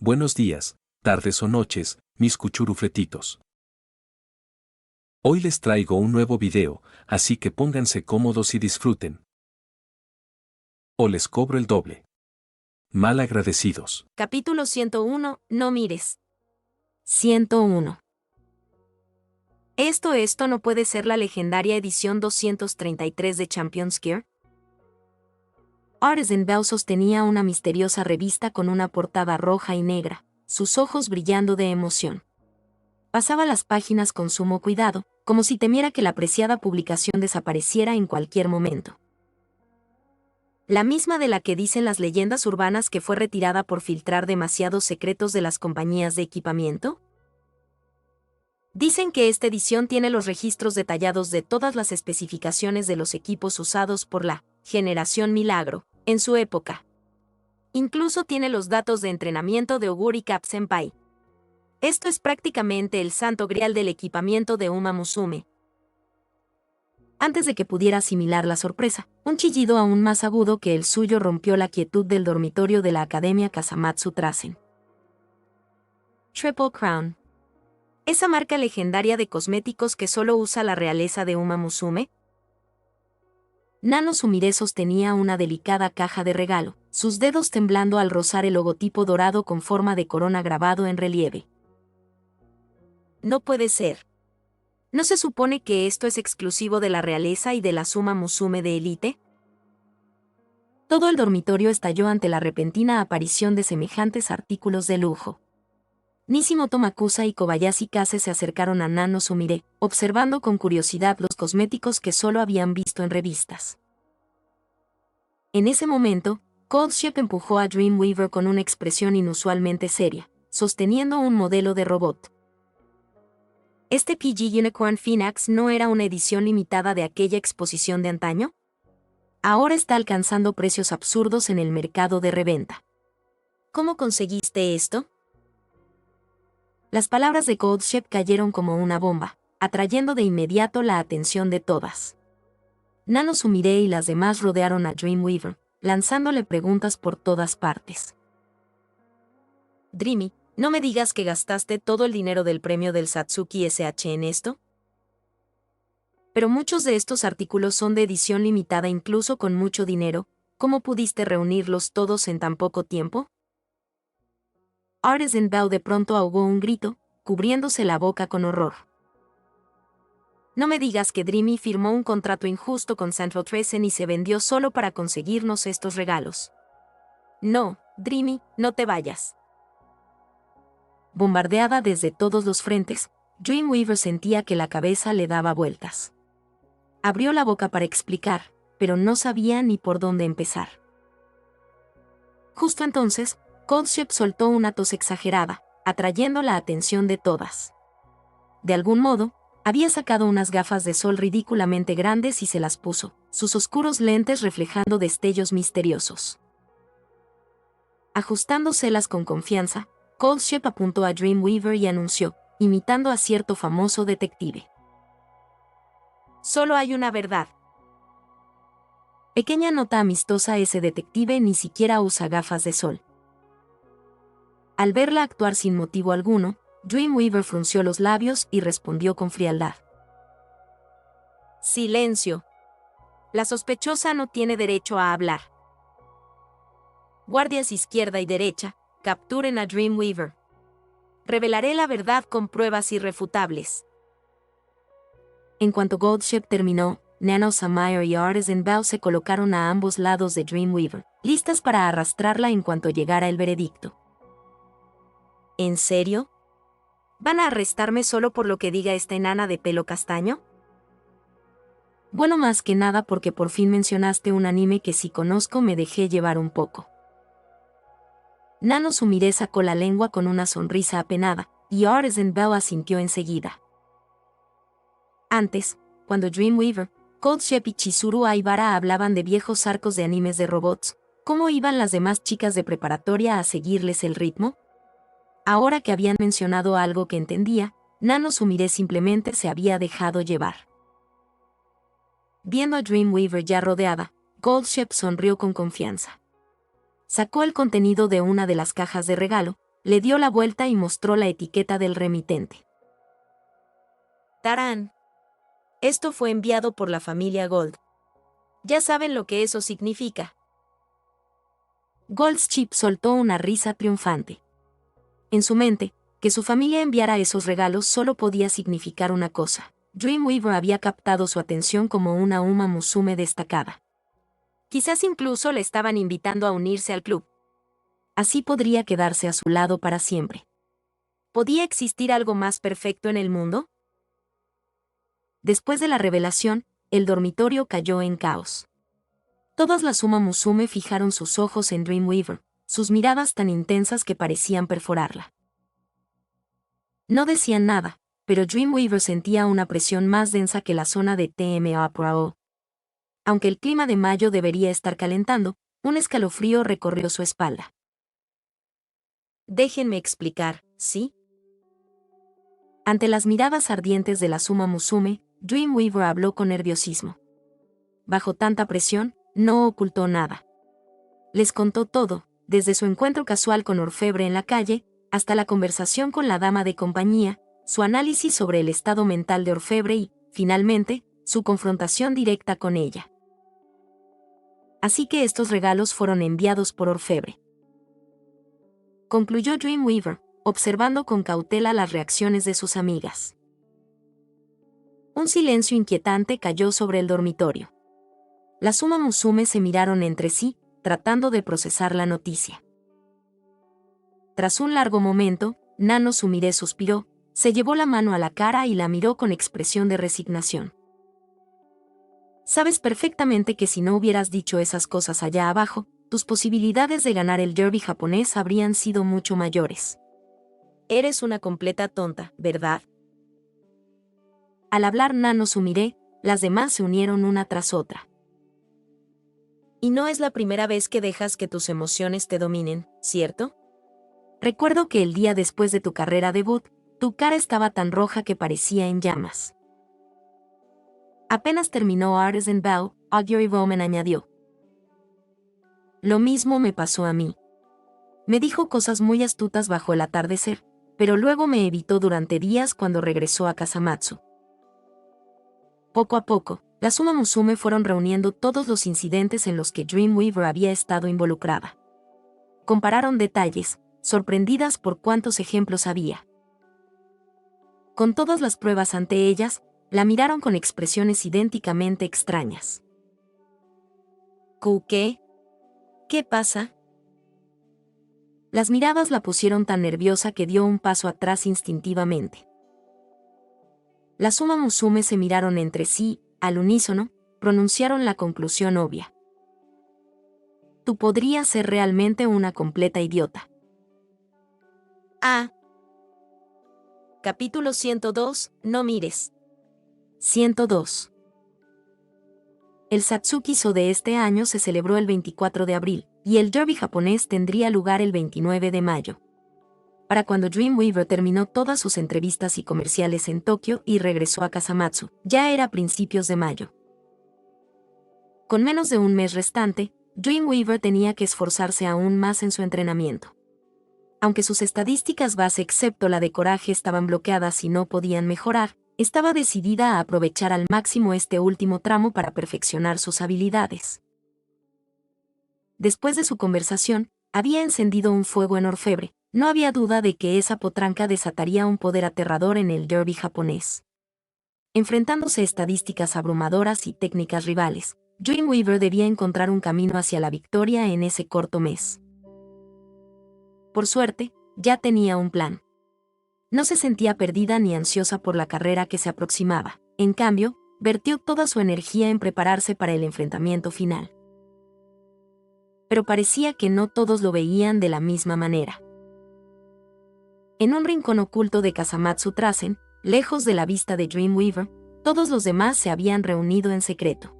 Buenos días, tardes o noches, mis cuchurufletitos. Hoy les traigo un nuevo video, así que pónganse cómodos y disfruten. O les cobro el doble. Mal agradecidos. Capítulo 101, no mires. 101. Esto no puede ser la legendaria edición 233 de Champions Gear. Artisan Bell sostenía una misteriosa revista con una portada roja y negra, sus ojos brillando de emoción. Pasaba las páginas con sumo cuidado, como si temiera que la preciada publicación desapareciera en cualquier momento. La misma de la que dicen las leyendas urbanas que fue retirada por filtrar demasiados secretos de las compañías de equipamiento. Dicen que esta edición tiene los registros detallados de todas las especificaciones de los equipos usados por la Generación Milagro en su época. Incluso tiene los datos de entrenamiento de Oguri Cap Senpai. Esto es prácticamente el santo grial del equipamiento de Uma Musume. Antes de que pudiera asimilar la sorpresa, un chillido aún más agudo que el suyo rompió la quietud del dormitorio de la Academia Kasamatsu Trasen. Triple Crown. ¿Esa marca legendaria de cosméticos que solo usa la realeza de Uma Musume? Nano Sumire sostenía una delicada caja de regalo, sus dedos temblando al rozar el logotipo dorado con forma de corona grabado en relieve. No puede ser. ¿No se supone que esto es exclusivo de la realeza y de la Uma Musume de élite? Todo el dormitorio estalló ante la repentina aparición de semejantes artículos de lujo. Nishimoto Makusa y Kobayashi Kase se acercaron a Nano Sumire, observando con curiosidad los cosméticos que solo habían visto en revistas. En ese momento, Coldship empujó a Dreamweaver con una expresión inusualmente seria, sosteniendo un modelo de robot. ¿Este PG Unicorn Phoenix no era una edición limitada de aquella exposición de antaño? Ahora está alcanzando precios absurdos en el mercado de reventa. ¿Cómo conseguiste esto? Las palabras de Coldship cayeron como una bomba, atrayendo de inmediato la atención de todas. Nano Sumire y las demás rodearon a Dreamweaver, lanzándole preguntas por todas partes. Dreamy, ¿no me digas que gastaste todo el dinero del premio del Satsuki SH en esto? Pero muchos de estos artículos son de edición limitada incluso con mucho dinero, ¿cómo pudiste reunirlos todos en tan poco tiempo? Artisan Bell de pronto ahogó un grito, cubriéndose la boca con horror. No me digas que Dreamy firmó un contrato injusto con Central Trasen y se vendió solo para conseguirnos estos regalos. No, Dreamy, no te vayas. Bombardeada desde todos los frentes, Dreamweaver sentía que la cabeza le daba vueltas. Abrió la boca para explicar, pero no sabía ni por dónde empezar. Justo entonces, Coldship soltó una tos exagerada, atrayendo la atención de todas. De algún modo, había sacado unas gafas de sol ridículamente grandes y se las puso, sus oscuros lentes reflejando destellos misteriosos. Ajustándoselas con confianza, Coldship apuntó a Dreamweaver y anunció, imitando a cierto famoso detective. Solo hay una verdad. Pequeña nota amistosa: ese detective ni siquiera usa gafas de sol. Al verla actuar sin motivo alguno, Dreamweaver frunció los labios y respondió con frialdad. Silencio. La sospechosa no tiene derecho a hablar. Guardias izquierda y derecha, capturen a Dreamweaver. Revelaré la verdad con pruebas irrefutables. En cuanto Coldship terminó, Nano Sumire y Artisan Bell se colocaron a ambos lados de Dreamweaver, listas para arrastrarla en cuanto llegara el veredicto. ¿En serio? ¿Van a arrestarme solo por lo que diga esta enana de pelo castaño? Bueno, más que nada porque por fin mencionaste un anime que sí conozco, me dejé llevar un poco. Nano Sumire sacó la lengua con una sonrisa apenada, y Artisan Bell asintió enseguida. Antes, cuando Dreamweaver, Coldship y Chizuru Aibara hablaban de viejos arcos de animes de robots, ¿cómo iban las demás chicas de preparatoria a seguirles el ritmo? Ahora que habían mencionado algo que entendía, Nano Sumire simplemente se había dejado llevar. Viendo a Dreamweaver ya rodeada, Coldship sonrió con confianza. Sacó el contenido de una de las cajas de regalo, le dio la vuelta y mostró la etiqueta del remitente. ¡Tarán! Esto fue enviado por la familia Gold. Ya saben lo que eso significa. Goldschip soltó una risa triunfante. En su mente, que su familia enviara esos regalos solo podía significar una cosa. Dreamweaver había captado su atención como una Uma Musume destacada. Quizás incluso le estaban invitando a unirse al club. Así podría quedarse a su lado para siempre. ¿Podía existir algo más perfecto en el mundo? Después de la revelación, el dormitorio cayó en caos. Todas las Uma Musume fijaron sus ojos en Dreamweaver, sus miradas tan intensas que parecían perforarla. No decían nada, pero Dreamweaver sentía una presión más densa que la zona de TMAPRO. Aunque el clima de mayo debería estar calentando, un escalofrío recorrió su espalda. Déjenme explicar, ¿sí? Ante las miradas ardientes de la Uma Musume, Dreamweaver habló con nerviosismo. Bajo tanta presión, no ocultó nada. Les contó todo, desde su encuentro casual con Orfebre en la calle, hasta la conversación con la dama de compañía, su análisis sobre el estado mental de Orfebre y, finalmente, su confrontación directa con ella. Así que estos regalos fueron enviados por Orfebre. Concluyó Dreamweaver, observando con cautela las reacciones de sus amigas. Un silencio inquietante cayó sobre el dormitorio. Las Uma Musume se miraron entre sí, tratando de procesar la noticia. Tras un largo momento, Nano Sumire suspiró, se llevó la mano a la cara y la miró con expresión de resignación. Sabes perfectamente que si no hubieras dicho esas cosas allá abajo, tus posibilidades de ganar el derby japonés habrían sido mucho mayores. Eres una completa tonta, ¿verdad? Al hablar Nano Sumire, las demás se unieron una tras otra. Y no es la primera vez que dejas que tus emociones te dominen, ¿cierto? Recuerdo que el día después de tu carrera debut, tu cara estaba tan roja que parecía en llamas. Apenas terminó Artisan Bell, Augury Bowman añadió. Lo mismo me pasó a mí. Me dijo cosas muy astutas bajo el atardecer, pero luego me evitó durante días cuando regresó a Kasamatsu. Poco a poco, las Uma Musume fueron reuniendo todos los incidentes en los que Dreamweaver había estado involucrada. Compararon detalles, sorprendidas por cuántos ejemplos había. Con todas las pruebas ante ellas, la miraron con expresiones idénticamente extrañas. ¿Qué? ¿Qué pasa? Las miradas la pusieron tan nerviosa que dio un paso atrás instintivamente. Las Uma Musume se miraron entre sí, al unísono, pronunciaron la conclusión obvia. Tú podrías ser realmente una completa idiota. Capítulo 102, no mires. 102. El Satsuki-so de este año se celebró el 24 de abril, y el derby japonés tendría lugar el 29 de mayo. Para cuando Dreamweaver terminó todas sus entrevistas y comerciales en Tokio y regresó a Kasamatsu, ya era principios de mayo. Con menos de un mes restante, Dreamweaver tenía que esforzarse aún más en su entrenamiento. Aunque sus estadísticas base excepto la de coraje estaban bloqueadas y no podían mejorar, estaba decidida a aprovechar al máximo este último tramo para perfeccionar sus habilidades. Después de su conversación, había encendido un fuego en Orfebre. No había duda de que esa potranca desataría un poder aterrador en el derby japonés. Enfrentándose a estadísticas abrumadoras y técnicas rivales, Dreamweaver debía encontrar un camino hacia la victoria en ese corto mes. Por suerte, ya tenía un plan. No se sentía perdida ni ansiosa por la carrera que se aproximaba. En cambio, vertió toda su energía en prepararse para el enfrentamiento final. Pero parecía que no todos lo veían de la misma manera. En un rincón oculto de Kasamatsu Trasen, lejos de la vista de Dreamweaver, todos los demás se habían reunido en secreto.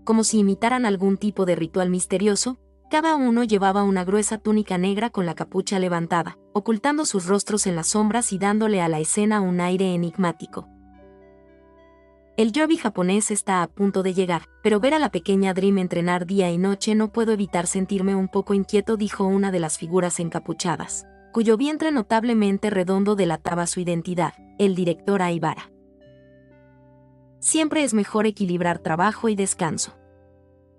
Como si imitaran algún tipo de ritual misterioso, cada uno llevaba una gruesa túnica negra con la capucha levantada, ocultando sus rostros en las sombras y dándole a la escena un aire enigmático. El derby japonés está a punto de llegar, pero ver a la pequeña Dream entrenar día y noche no puedo evitar sentirme un poco inquieto, dijo una de las figuras encapuchadas, cuyo vientre notablemente redondo delataba su identidad, el director Aibara. Siempre es mejor equilibrar trabajo y descanso.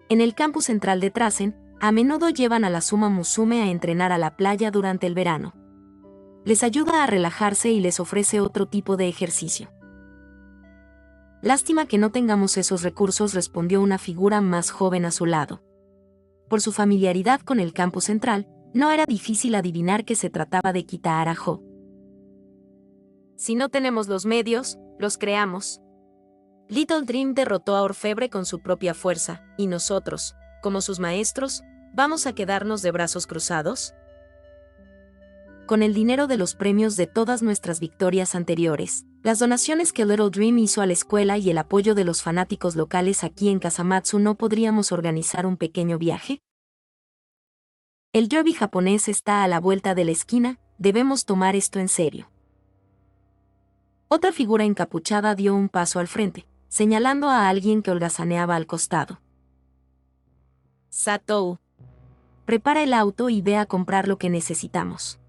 En el campus central de Trasen, a menudo llevan a la Suma Musume a entrenar a la playa durante el verano. Les ayuda a relajarse y les ofrece otro tipo de ejercicio. Lástima que no tengamos esos recursos, respondió una figura más joven a su lado. Por su familiaridad con el campus central, no era difícil adivinar que se trataba de Kitahara Ho. Si no tenemos los medios, los creamos. Little Dream derrotó a Orfebre con su propia fuerza, y nosotros, como sus maestros, ¿vamos a quedarnos de brazos cruzados? Con el dinero de los premios de todas nuestras victorias anteriores, las donaciones que Little Dream hizo a la escuela y el apoyo de los fanáticos locales aquí en Kasamatsu, ¿no podríamos organizar un pequeño viaje? El derby japonés está a la vuelta de la esquina, debemos tomar esto en serio. Otra figura encapuchada dio un paso al frente, señalando a alguien que holgazaneaba al costado. Satou, prepara el auto y ve a comprar lo que necesitamos.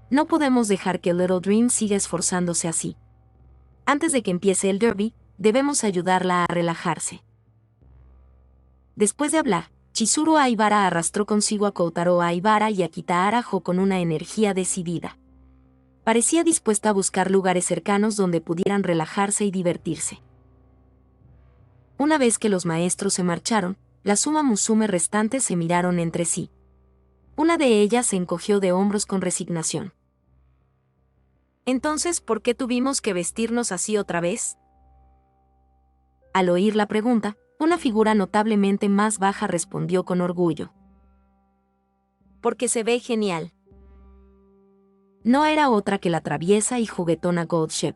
No podemos dejar que Little Dream siga esforzándose así. Antes de que empiece el derby, debemos ayudarla a relajarse. Después de hablar, Chizuru Aibara arrastró consigo a Koutaro Aibara y a Kitahara Ho con una energía decidida. Parecía dispuesta a buscar lugares cercanos donde pudieran relajarse y divertirse. Una vez que los maestros se marcharon, las Suma Musume restantes se miraron entre sí. Una de ellas se encogió de hombros con resignación. Entonces, ¿por qué tuvimos que vestirnos así otra vez? Al oír la pregunta, una figura notablemente más baja respondió con orgullo. Porque se ve genial. No era otra que la traviesa y juguetona Goldship.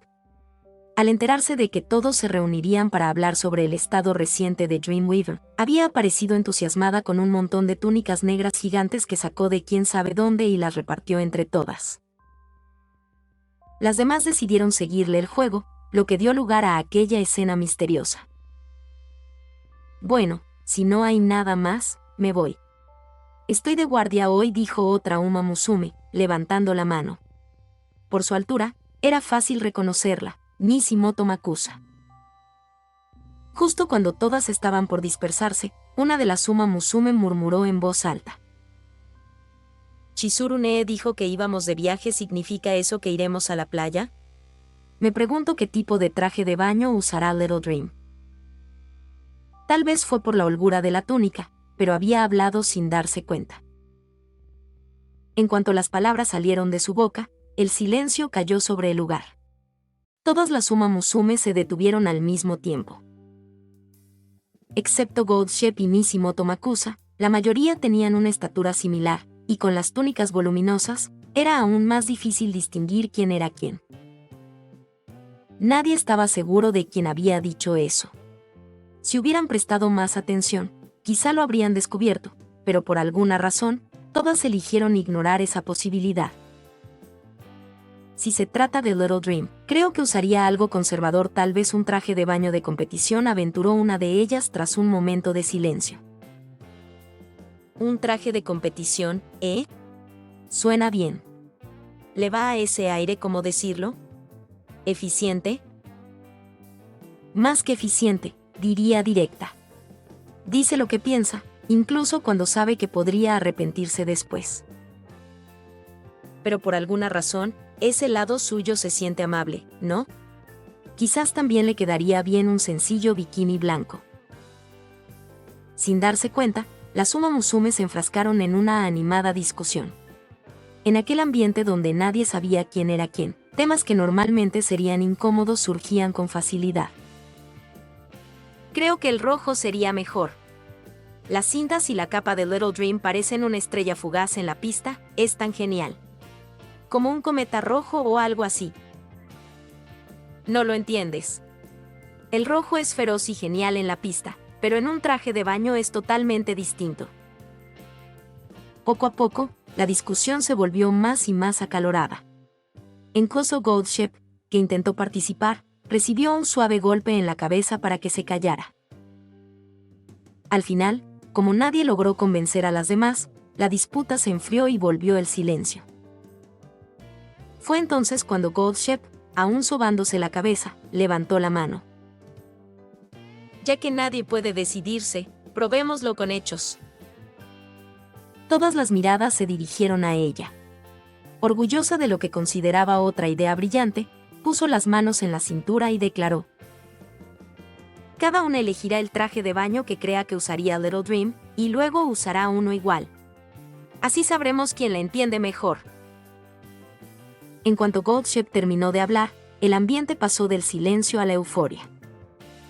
Al enterarse de que todos se reunirían para hablar sobre el estado reciente de Dreamweaver, había aparecido entusiasmada con un montón de túnicas negras gigantes que sacó de quién sabe dónde y las repartió entre todas. Las demás decidieron seguirle el juego, lo que dio lugar a aquella escena misteriosa. Bueno, si no hay nada más, me voy. Estoy de guardia hoy, dijo otra Uma Musume, levantando la mano. Por su altura, era fácil reconocerla, Nishimoto Makusa. Justo cuando todas estaban por dispersarse, una de las Uma Musume murmuró en voz alta. Chizuru Nee dijo que íbamos de viaje, ¿significa eso que iremos a la playa? Me pregunto qué tipo de traje de baño usará Little Dream. Tal vez fue por la holgura de la túnica, pero había hablado sin darse cuenta. En cuanto las palabras salieron de su boca, el silencio cayó sobre el lugar. Todas las Uma Musume se detuvieron al mismo tiempo. Excepto Goldship y Nishimoto Makusa, la mayoría tenían una estatura similar, y con las túnicas voluminosas, era aún más difícil distinguir quién era quién. Nadie estaba seguro de quién había dicho eso. Si hubieran prestado más atención, quizá lo habrían descubierto, pero por alguna razón, todas eligieron ignorar esa posibilidad. Si se trata de Little Dream, creo que usaría algo conservador, tal vez un traje de baño de competición, aventuró una de ellas tras un momento de silencio. Un traje de competición, ¿eh? Suena bien. ¿Le va a ese aire, cómo decirlo? ¿Eficiente? Más que eficiente, diría directa. Dice lo que piensa, incluso cuando sabe que podría arrepentirse después. Pero por alguna razón, ese lado suyo se siente amable, ¿no? Quizás también le quedaría bien un sencillo bikini blanco. Sin darse cuenta, las Uma Musume se enfrascaron en una animada discusión. En aquel ambiente donde nadie sabía quién era quién, temas que normalmente serían incómodos surgían con facilidad. Creo que el rojo sería mejor. Las cintas y la capa de Little Dream parecen una estrella fugaz en la pista, es tan genial. Como un cometa rojo o algo así. No lo entiendes. El rojo es feroz y genial en la pista, pero en un traje de baño es totalmente distinto. Poco a poco, la discusión se volvió más y más acalorada. Incluso Goldship, que intentó participar, recibió un suave golpe en la cabeza para que se callara. Al final, como nadie logró convencer a las demás, la disputa se enfrió y volvió el silencio. Fue entonces cuando Goldshep, aún sobándose la cabeza, levantó la mano. Ya que nadie puede decidirse, probémoslo con hechos. Todas las miradas se dirigieron a ella. Orgullosa de lo que consideraba otra idea brillante, puso las manos en la cintura y declaró: cada una elegirá el traje de baño que crea que usaría Little Dream, y luego usará uno igual. Así sabremos quién la entiende mejor. En cuanto Goldshep terminó de hablar, el ambiente pasó del silencio a la euforia.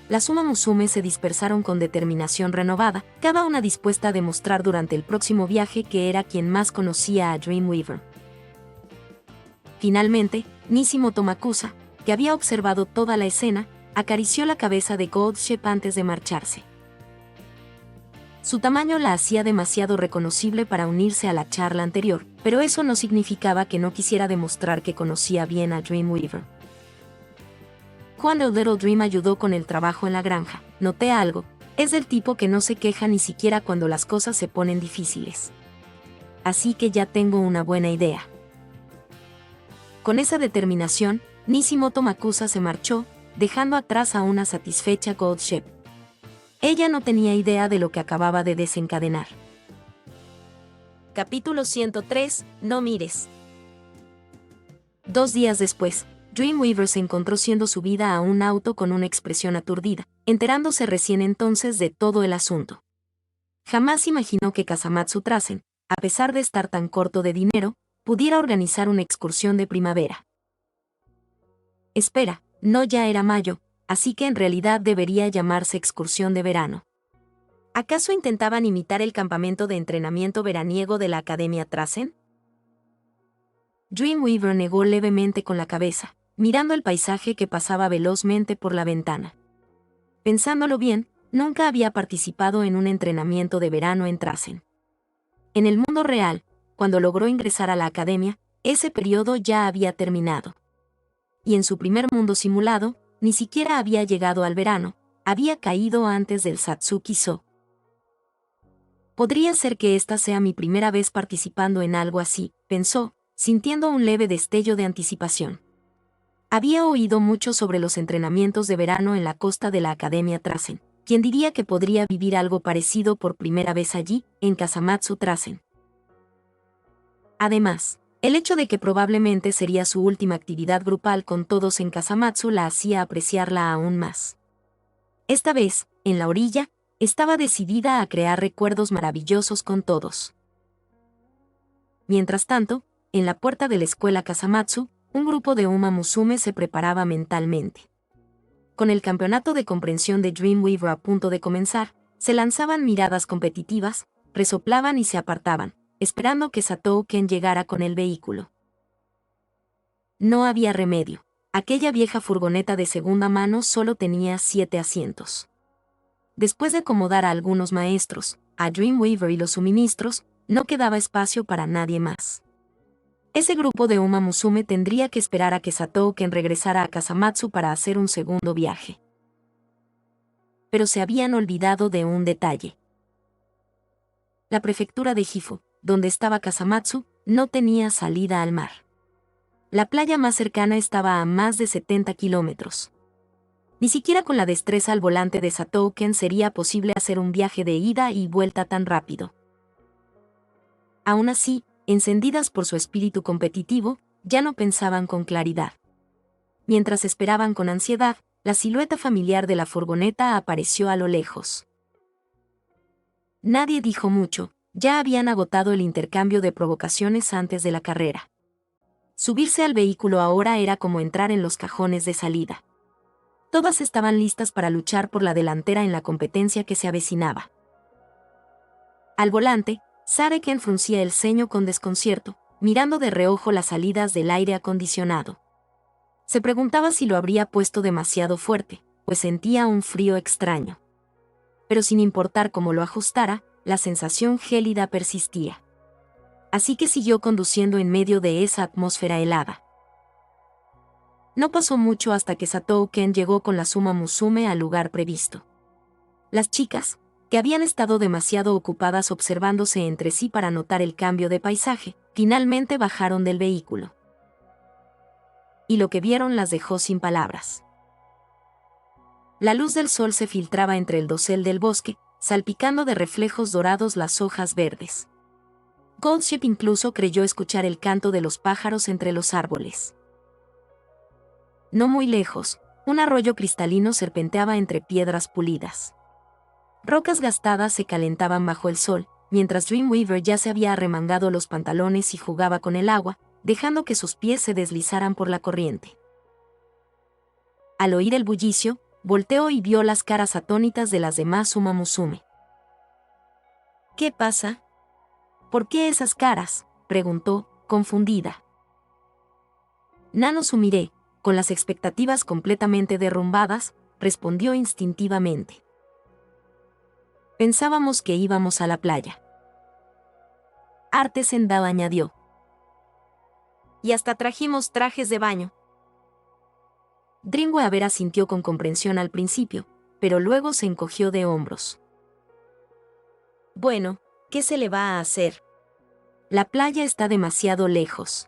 Las Uma Musume se dispersaron con determinación renovada, cada una dispuesta a demostrar durante el próximo viaje que era quien más conocía a Dreamweaver. Finalmente, Nishimo Tomakusa, que había observado toda la escena, acarició la cabeza de Goldshep antes de marcharse. Su tamaño la hacía demasiado reconocible para unirse a la charla anterior, pero eso no significaba que no quisiera demostrar que conocía bien a Dreamweaver. Cuando Little Dream ayudó con el trabajo en la granja, noté algo: es del tipo que no se queja ni siquiera cuando las cosas se ponen difíciles. Así que ya tengo una buena idea. Con esa determinación, Nishimo Tomakusa se marchó, dejando atrás a una satisfecha Goldshep. Ella no tenía idea de lo que acababa de desencadenar. Capítulo 103. No mires. 2 días después, Dreamweaver se encontró siendo subida a un auto con una expresión aturdida, enterándose recién entonces de todo el asunto. Jamás imaginó que Kasamatsu Trasen, a pesar de estar tan corto de dinero, pudiera organizar una excursión de primavera. Espera, no ya era mayo, así que en realidad debería llamarse excursión de verano. ¿Acaso intentaban imitar el campamento de entrenamiento veraniego de la Academia Trasen? Dreamweaver negó levemente con la cabeza, mirando el paisaje que pasaba velozmente por la ventana. Pensándolo bien, nunca había participado en un entrenamiento de verano en Trasen. En el mundo real, cuando logró ingresar a la academia, ese periodo ya había terminado. Y en su primer mundo simulado, ni siquiera había llegado al verano, había caído antes del Satsuki-so. Podría ser que esta sea mi primera vez participando en algo así, pensó, sintiendo un leve destello de anticipación. Había oído mucho sobre los entrenamientos de verano en la costa de la Academia Trasen. ¿Quién diría que podría vivir algo parecido por primera vez allí, en Kasamatsu Trasen? Además, el hecho de que probablemente sería su última actividad grupal con todos en Kasamatsu la hacía apreciarla aún más. Esta vez, en la orilla, estaba decidida a crear recuerdos maravillosos con todos. Mientras tanto, en la puerta de la escuela Kasamatsu, un grupo de Uma Musume se preparaba mentalmente. Con el campeonato de comprensión de Dreamweaver a punto de comenzar, se lanzaban miradas competitivas, resoplaban y se apartaban, esperando que Satou Ken llegara con el vehículo. No había remedio. Aquella vieja furgoneta de segunda mano solo tenía 7 asientos. Después de acomodar a algunos maestros, a Dreamweaver y los suministros, no quedaba espacio para nadie más. Ese grupo de Uma Musume tendría que esperar a que Satou Ken regresara a Kasamatsu para hacer un segundo viaje. Pero se habían olvidado de un detalle. La prefectura de Gifu, donde estaba Kasamatsu, no tenía salida al mar. La playa más cercana estaba a más de 70 kilómetros. Ni siquiera con la destreza al volante de Satou Ken sería posible hacer un viaje de ida y vuelta tan rápido. Aún así, encendidas por su espíritu competitivo, ya no pensaban con claridad. Mientras esperaban con ansiedad, la silueta familiar de la furgoneta apareció a lo lejos. Nadie dijo mucho. Ya habían agotado el intercambio de provocaciones antes de la carrera. Subirse al vehículo ahora era como entrar en los cajones de salida. Todas estaban listas para luchar por la delantera en la competencia que se avecinaba. Al volante, Sareken fruncía el ceño con desconcierto, mirando de reojo las salidas del aire acondicionado. Se preguntaba si lo habría puesto demasiado fuerte, pues sentía un frío extraño. Pero sin importar cómo lo ajustara, la sensación gélida persistía. Así que siguió conduciendo en medio de esa atmósfera helada. No pasó mucho hasta que Satou Ken llegó con la Suma Musume al lugar previsto. Las chicas, que habían estado demasiado ocupadas observándose entre sí para notar el cambio de paisaje, finalmente bajaron del vehículo. Y lo que vieron las dejó sin palabras. La luz del sol se filtraba entre el dosel del bosque, salpicando de reflejos dorados las hojas verdes. Goldship incluso creyó escuchar el canto de los pájaros entre los árboles. No muy lejos, un arroyo cristalino serpenteaba entre piedras pulidas. Rocas gastadas se calentaban bajo el sol, mientras Dreamweaver ya se había arremangado los pantalones y jugaba con el agua, dejando que sus pies se deslizaran por la corriente. Al oír el bullicio, volteó y vio las caras atónitas de las demás Suma Musume. ¿Qué pasa? ¿Por qué esas caras?, preguntó, confundida. Nano Sumire, con las expectativas completamente derrumbadas, respondió instintivamente. Pensábamos que íbamos a la playa. Arte Sendao añadió. Y hasta trajimos trajes de baño. Dreamweaver asintió con comprensión al principio, pero luego se encogió de hombros. Bueno, ¿qué se le va a hacer? La playa está demasiado lejos.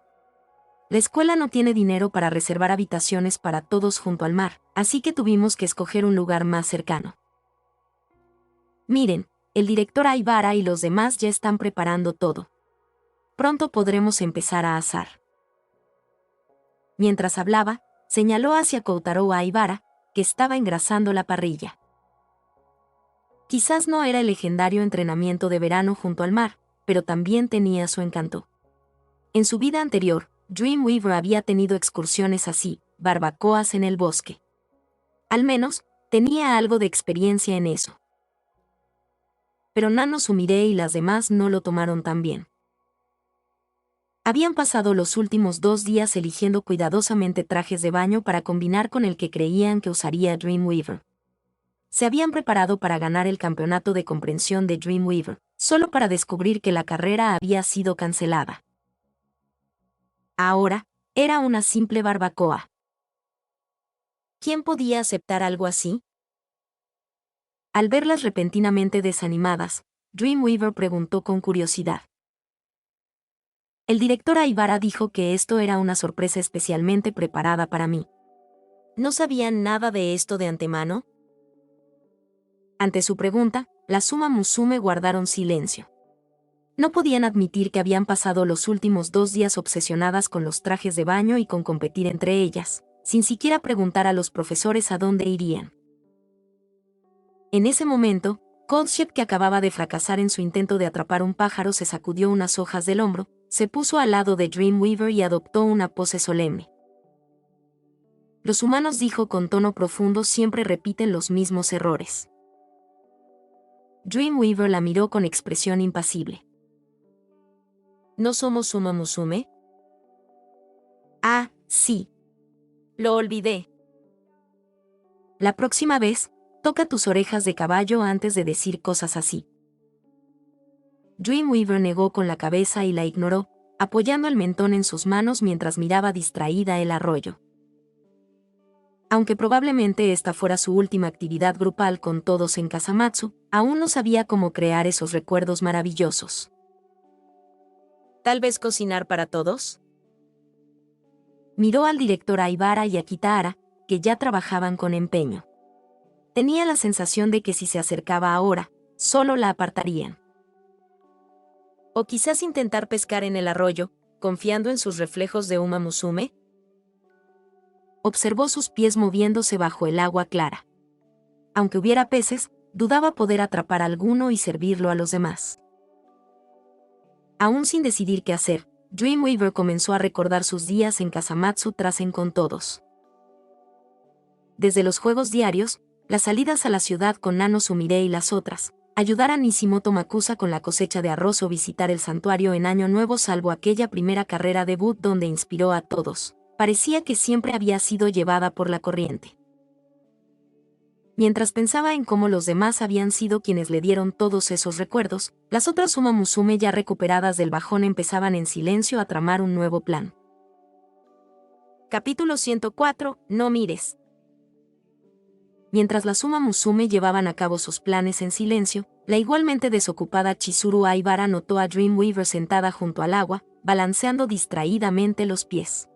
La escuela no tiene dinero para reservar habitaciones para todos junto al mar, así que tuvimos que escoger un lugar más cercano. Miren, el director Aibara y los demás ya están preparando todo. Pronto podremos empezar a asar. Mientras hablaba, señaló hacia Koutarou Aibara, que estaba engrasando la parrilla. Quizás no era el legendario entrenamiento de verano junto al mar, pero también tenía su encanto. En su vida anterior, Dreamweaver había tenido excursiones así, barbacoas en el bosque. Al menos, tenía algo de experiencia en eso. Pero Nano Sumire y las demás no lo tomaron tan bien. Habían pasado los últimos 2 días eligiendo cuidadosamente trajes de baño para combinar con el que creían que usaría Dreamweaver. Se habían preparado para ganar el campeonato de comprensión de Dreamweaver, solo para descubrir que la carrera había sido cancelada. Ahora, era una simple barbacoa. ¿Quién podía aceptar algo así? Al verlas repentinamente desanimadas, Dreamweaver preguntó con curiosidad. El director Aibara dijo que esto era una sorpresa especialmente preparada para mí. ¿No sabían nada de esto de antemano? Ante su pregunta, las Suma Musume guardaron silencio. No podían admitir que habían pasado los últimos 2 días obsesionadas con los trajes de baño y con competir entre ellas, sin siquiera preguntar a los profesores a dónde irían. En ese momento, Goldship, que acababa de fracasar en su intento de atrapar un pájaro, se sacudió unas hojas del hombro, se puso al lado de Dreamweaver y adoptó una pose solemne. Los humanos, dijo con tono profundo, siempre repiten los mismos errores. Dreamweaver la miró con expresión impasible. ¿No somos Suma Musume? Ah, sí. Lo olvidé. La próxima vez, toca tus orejas de caballo antes de decir cosas así. Dreamweaver negó con la cabeza y la ignoró, apoyando el mentón en sus manos mientras miraba distraída el arroyo. Aunque probablemente esta fuera su última actividad grupal con todos en Kasamatsu, aún no sabía cómo crear esos recuerdos maravillosos. ¿Tal vez cocinar para todos? Miró al director Aibara y a Kitahara, que ya trabajaban con empeño. Tenía la sensación de que si se acercaba ahora, solo la apartarían. O quizás intentar pescar en el arroyo, confiando en sus reflejos de Uma Musume. Observó sus pies moviéndose bajo el agua clara. Aunque hubiera peces, dudaba poder atrapar alguno y servirlo a los demás. Aún sin decidir qué hacer, Dreamweaver comenzó a recordar sus días en Kasamatsu tras con todos. Desde los juegos diarios, las salidas a la ciudad con Nano Sumire y las otras, ayudar a Nishimoto Makusa con la cosecha de arroz o visitar el santuario en Año Nuevo, salvo aquella primera carrera debut donde inspiró a todos, parecía que siempre había sido llevada por la corriente. Mientras pensaba en cómo los demás habían sido quienes le dieron todos esos recuerdos, las otras Suma Musume ya recuperadas del bajón empezaban en silencio a tramar un nuevo plan. Capítulo 104. No mires. Mientras las Uma Musume llevaban a cabo sus planes en silencio, la igualmente desocupada Chizuru Aibara notó a Dreamweaver sentada junto al agua, balanceando distraídamente los pies.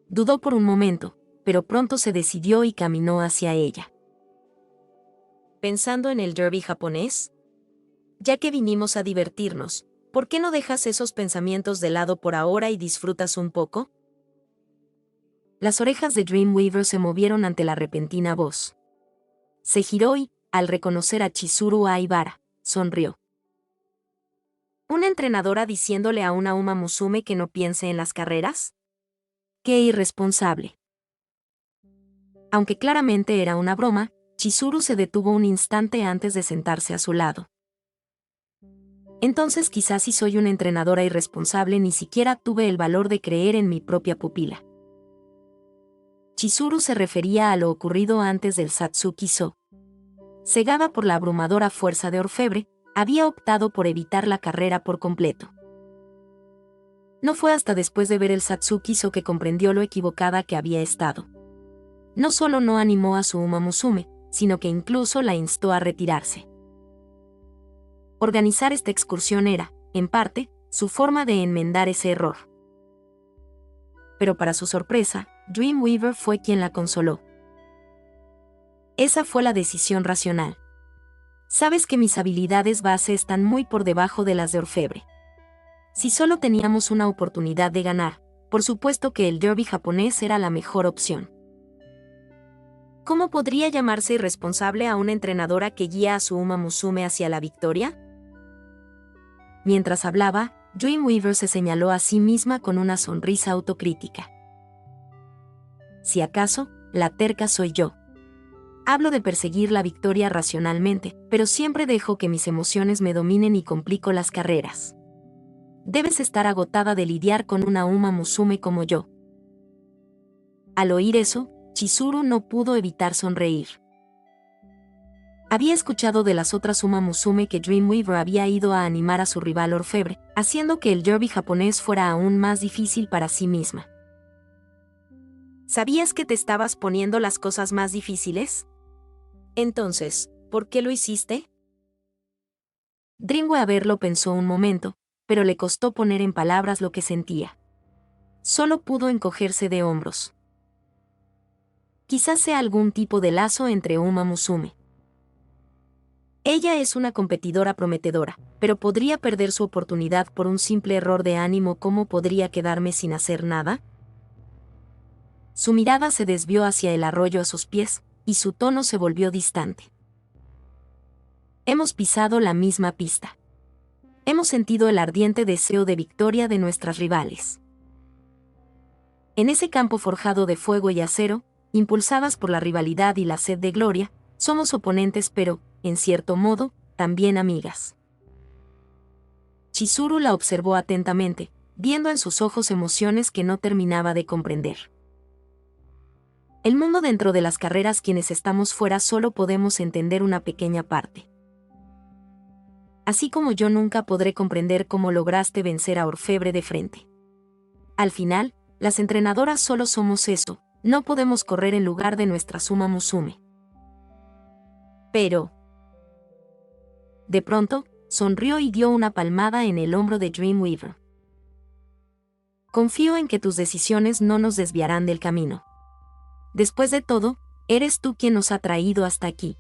Dudó por un momento, pero pronto se decidió y caminó hacia ella. ¿Pensando en el derby japonés? Ya que vinimos a divertirnos, ¿por qué no dejas esos pensamientos de lado por ahora y disfrutas un poco? Las orejas de Dreamweaver se movieron ante la repentina voz. Se giró y, al reconocer a Chizuru Aibara, sonrió. ¿Una entrenadora diciéndole a una Uma Musume que no piense en las carreras? ¡Qué irresponsable! Aunque claramente era una broma, Chizuru se detuvo un instante antes de sentarse a su lado. Entonces quizás si soy una entrenadora irresponsable ni siquiera tuve el valor de creer en mi propia pupila. Chizuru se refería a lo ocurrido antes del Satsuki-so. Cegada por la abrumadora fuerza de orfebre, había optado por evitar la carrera por completo. No fue hasta después de ver el Satsuki-so que comprendió lo equivocada que había estado. No solo no animó a su Uma Musume, sino que incluso la instó a retirarse. Organizar esta excursión era, en parte, su forma de enmendar ese error. Pero para su sorpresa, Dreamweaver fue quien la consoló. Esa fue la decisión racional. Sabes que mis habilidades base están muy por debajo de las de orfebre. Si solo teníamos una oportunidad de ganar, por supuesto que el derby japonés era la mejor opción. ¿Cómo podría llamarse irresponsable a una entrenadora que guía a su Uma Musume hacia la victoria? Mientras hablaba, Dreamweaver se señaló a sí misma con una sonrisa autocrítica. Si acaso, la terca soy yo. Hablo de perseguir la victoria racionalmente, pero siempre dejo que mis emociones me dominen y complico las carreras. Debes estar agotada de lidiar con una Uma Musume como yo. Al oír eso, Chizuru no pudo evitar sonreír. Había escuchado de las otras Uma Musume que Dreamweaver había ido a animar a su rival orfebre, haciendo que el derby japonés fuera aún más difícil para sí misma. ¿Sabías que te estabas poniendo las cosas más difíciles? Entonces, ¿por qué lo hiciste? Dreamweaver lo pensó un momento, pero le costó poner en palabras lo que sentía. Solo pudo encogerse de hombros. Quizás sea algún tipo de lazo entre Uma Musume. Ella es una competidora prometedora, pero podría perder su oportunidad por un simple error de ánimo. ¿Cómo podría quedarme sin hacer nada? Su mirada se desvió hacia el arroyo a sus pies, y su tono se volvió distante. Hemos pisado la misma pista. Hemos sentido el ardiente deseo de victoria de nuestras rivales. En ese campo forjado de fuego y acero, impulsadas por la rivalidad y la sed de gloria, somos oponentes pero, en cierto modo, también amigas. Chizuru la observó atentamente, viendo en sus ojos emociones que no terminaba de comprender. El mundo dentro de las carreras, quienes estamos fuera solo podemos entender una pequeña parte. Así como yo nunca podré comprender cómo lograste vencer a Orfebre de frente. Al final, las entrenadoras solo somos eso, no podemos correr en lugar de nuestra Uma Musume. Pero... De pronto, sonrió y dio una palmada en el hombro de Dreamweaver. Confío en que tus decisiones no nos desviarán del camino. Después de todo, eres tú quien nos ha traído hasta aquí.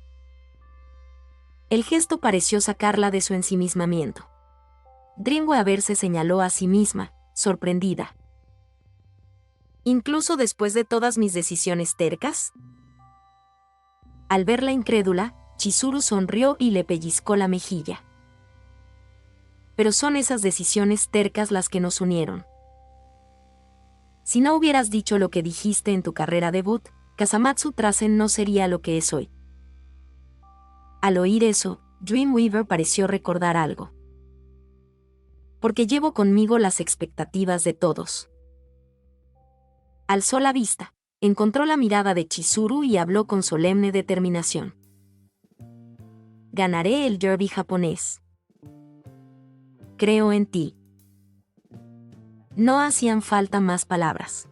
El gesto pareció sacarla de su ensimismamiento. Dreamweaver se señaló a sí misma, sorprendida. ¿Incluso después de todas mis decisiones tercas? Al verla incrédula, Chizuru sonrió y le pellizcó la mejilla. Pero son esas decisiones tercas las que nos unieron. Si no hubieras dicho lo que dijiste en tu carrera debut, Kasamatsu Trasen no sería lo que es hoy. Al oír eso, Dreamweaver pareció recordar algo. Porque llevo conmigo las expectativas de todos. Alzó la vista, encontró la mirada de Chizuru y habló con solemne determinación. Ganaré el derby japonés. Creo en ti. No hacían falta más palabras.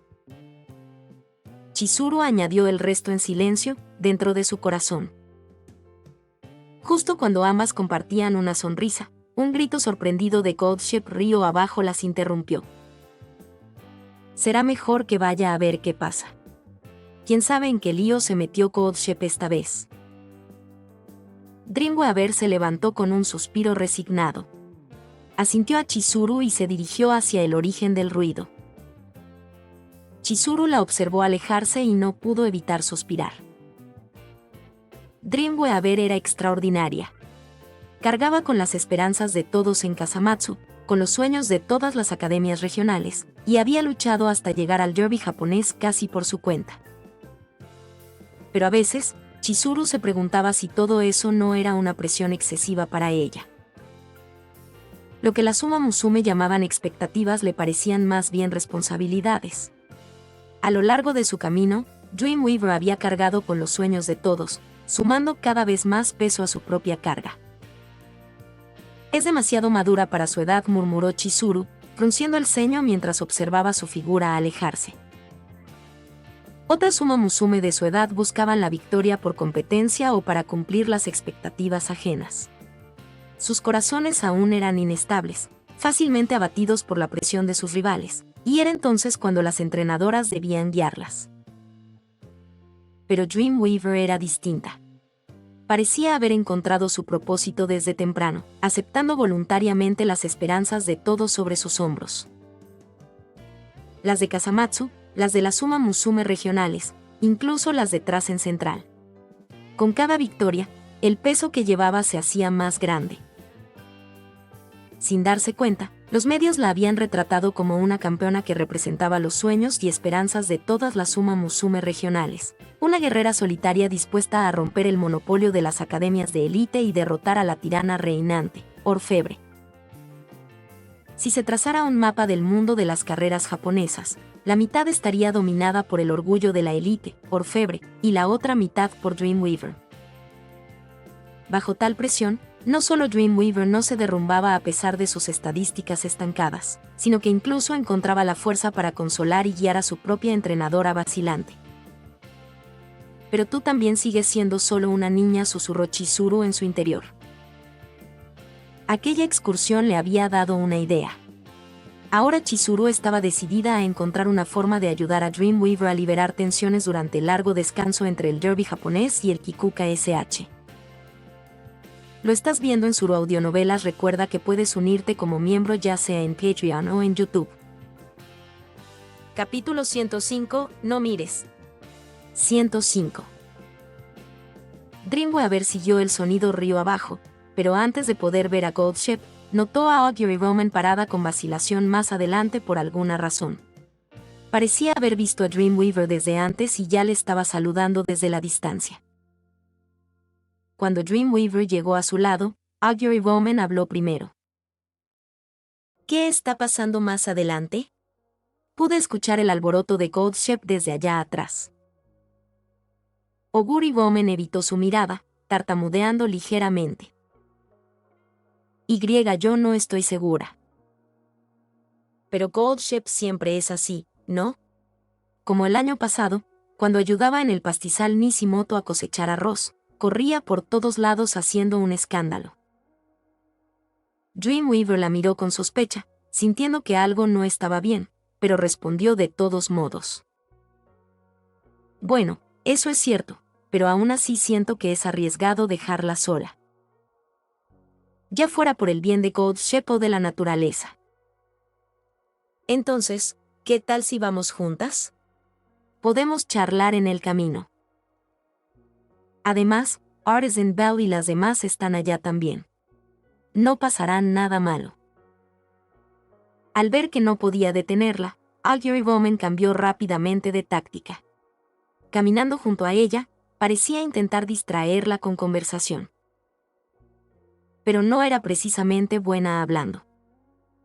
Chizuru añadió el resto en silencio, dentro de su corazón. Justo cuando ambas compartían una sonrisa, un grito sorprendido de Goldship río abajo las interrumpió. Será mejor que vaya a ver qué pasa. ¿Quién sabe en qué lío se metió Goldship esta vez? Dreamweaver se levantó con un suspiro resignado. Asintió a Chizuru y se dirigió hacia el origen del ruido. Chizuru la observó alejarse y no pudo evitar suspirar. Dreamweaver era extraordinaria. Cargaba con las esperanzas de todos en Kasamatsu, con los sueños de todas las academias regionales, y había luchado hasta llegar al derby japonés casi por su cuenta. Pero a veces, Chizuru se preguntaba si todo eso no era una presión excesiva para ella. Lo que las Uma Musume llamaban expectativas le parecían más bien responsabilidades. A lo largo de su camino, Dreamweaver había cargado con los sueños de todos, sumando cada vez más peso a su propia carga. Es demasiado madura para su edad, murmuró Chizuru, frunciendo el ceño mientras observaba su figura alejarse. Otras Uma Musume de su edad buscaban la victoria por competencia o para cumplir las expectativas ajenas. Sus corazones aún eran inestables, fácilmente abatidos por la presión de sus rivales, y era entonces cuando las entrenadoras debían guiarlas. Pero Dreamweaver era distinta. Parecía haber encontrado su propósito desde temprano, aceptando voluntariamente las esperanzas de todos sobre sus hombros. Las de Kasamatsu, las de las Uma Musume regionales, incluso las de Trasen Central. Con cada victoria, el peso que llevaba se hacía más grande. Sin darse cuenta, los medios la habían retratado como una campeona que representaba los sueños y esperanzas de todas las Uma Musume regionales, una guerrera solitaria dispuesta a romper el monopolio de las academias de élite y derrotar a la tirana reinante, Orfebre. Si se trazara un mapa del mundo de las carreras japonesas, la mitad estaría dominada por el orgullo de la élite, Orfebre, y la otra mitad por Dreamweaver. Bajo tal presión, no solo Dreamweaver no se derrumbaba a pesar de sus estadísticas estancadas, sino que incluso encontraba la fuerza para consolar y guiar a su propia entrenadora vacilante. Pero tú también sigues siendo solo una niña, susurró Chizuru en su interior. Aquella excursión le había dado una idea. Ahora Chizuru estaba decidida a encontrar una forma de ayudar a Dreamweaver a liberar tensiones durante el largo descanso entre el derby japonés y el Kikuka SH. Lo estás viendo en Suru Audionovelas. Recuerda que puedes unirte como miembro ya sea en Patreon o en YouTube. Capítulo 105, no mires. 105. Dreamweaver siguió el sonido río abajo, pero antes de poder ver a Goldship, notó a Augury Roman parada con vacilación más adelante por alguna razón. Parecía haber visto a Dreamweaver desde antes y ya le estaba saludando desde la distancia. Cuando Dreamweaver llegó a su lado, Augury Roman habló primero. ¿Qué está pasando más adelante? Pude escuchar el alboroto de Goldship desde allá atrás. Augury Roman evitó su mirada, tartamudeando ligeramente. Yo no estoy segura. Pero Goldship siempre es así, ¿no? Como el año pasado, cuando ayudaba en el pastizal Nishimoto a cosechar arroz, corría por todos lados haciendo un escándalo. Dreamweaver la miró con sospecha, sintiendo que algo no estaba bien, pero respondió de todos modos. Bueno, eso es cierto, pero aún así siento que es arriesgado dejarla sola. Ya fuera por el bien de Goldship o de la naturaleza. Entonces, ¿qué tal si vamos juntas? Podemos charlar en el camino. Además, Artisan Bell y las demás están allá también. No pasará nada malo. Al ver que no podía detenerla, Augury Roman cambió rápidamente de táctica. Caminando junto a ella, parecía intentar distraerla con conversación. Pero no era precisamente buena hablando.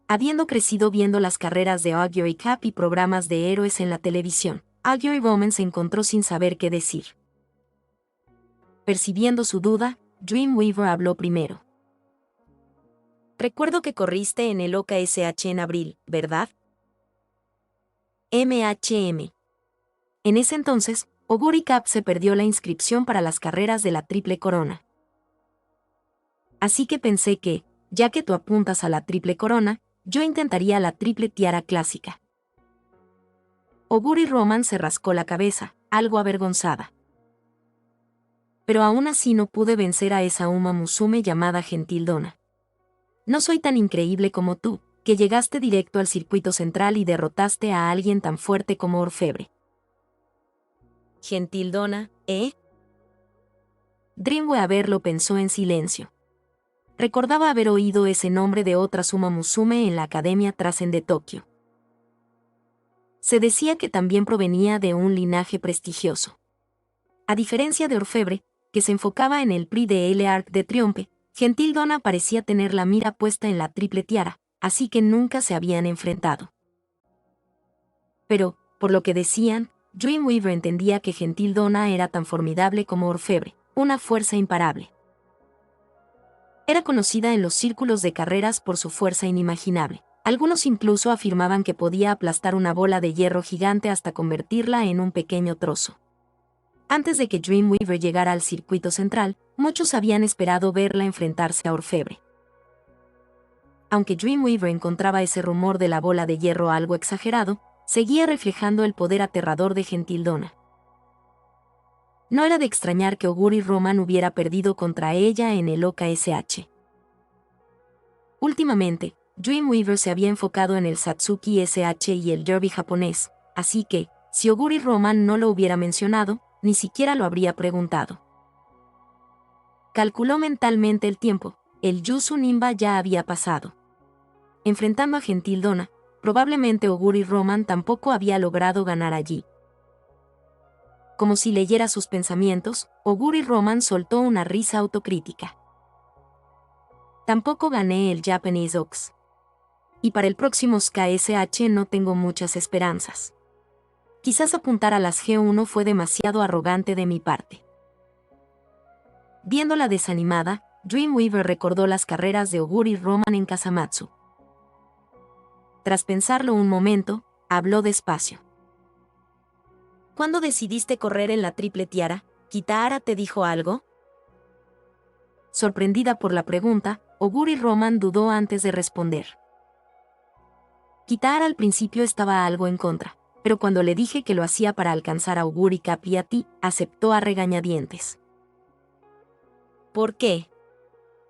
Habiendo crecido viendo las carreras de Augury Cup y programas de héroes en la televisión, Augury Roman se encontró sin saber qué decir. Percibiendo su duda, Dreamweaver habló primero. Recuerdo que corriste en el OKSH en abril, ¿verdad? MHM. En ese entonces, Oguri Cap se perdió la inscripción para las carreras de la Triple Corona. Así que pensé que, ya que tú apuntas a la Triple Corona, yo intentaría la Triple Tiara clásica. Oguri Roman se rascó la cabeza, algo avergonzada. Pero aún así no pude vencer a esa Uma Musume llamada Gentildona. No soy tan increíble como tú, que llegaste directo al circuito central y derrotaste a alguien tan fuerte como Orfebre. Gentildona, ¿eh? Dreamweaver lo pensó en silencio. Recordaba haber oído ese nombre de otra Uma Musume en la Academia Trasen de Tokio. Se decía que también provenía de un linaje prestigioso. A diferencia de Orfebre, que se enfocaba en el Prix de l'Arc de Triomphe, Gentildona parecía tener la mira puesta en la Triple Tiara, así que nunca se habían enfrentado. Pero, por lo que decían, Dreamweaver entendía que Gentildona era tan formidable como Orfebre, una fuerza imparable. Era conocida en los círculos de carreras por su fuerza inimaginable. Algunos incluso afirmaban que podía aplastar una bola de hierro gigante hasta convertirla en un pequeño trozo. Antes de que Dreamweaver llegara al circuito central, muchos habían esperado verla enfrentarse a Orfebre. Aunque Dreamweaver encontraba ese rumor de la bola de hierro algo exagerado, seguía reflejando el poder aterrador de Gentildona. No era de extrañar que Oguri Roman hubiera perdido contra ella en el OKSH. Últimamente, Dreamweaver se había enfocado en el Satsuki SH y el Derby japonés, así que, si Oguri Roman no lo hubiera mencionado, ni siquiera lo habría preguntado. Calculó mentalmente el tiempo, el Yuzu Nimba ya había pasado. Enfrentando a Gentildona, probablemente Oguri Roman tampoco había logrado ganar allí. Como si leyera sus pensamientos, Oguri Roman soltó una risa autocrítica. Tampoco gané el Japanese Oaks. Y para el próximo KSH no tengo muchas esperanzas. Quizás apuntar a las G1 fue demasiado arrogante de mi parte. Viéndola desanimada, Dreamweaver recordó las carreras de Oguri Roman en Kasamatsu. Tras pensarlo un momento, habló despacio. ¿Cuándo decidiste correr en la Triple Tiara? ¿Kitahara te dijo algo? Sorprendida por la pregunta, Oguri Roman dudó antes de responder. Kitahara al principio estaba algo en contra, pero cuando le dije que lo hacía para alcanzar a Oguri Cap y a ti, aceptó a regañadientes. ¿Por qué?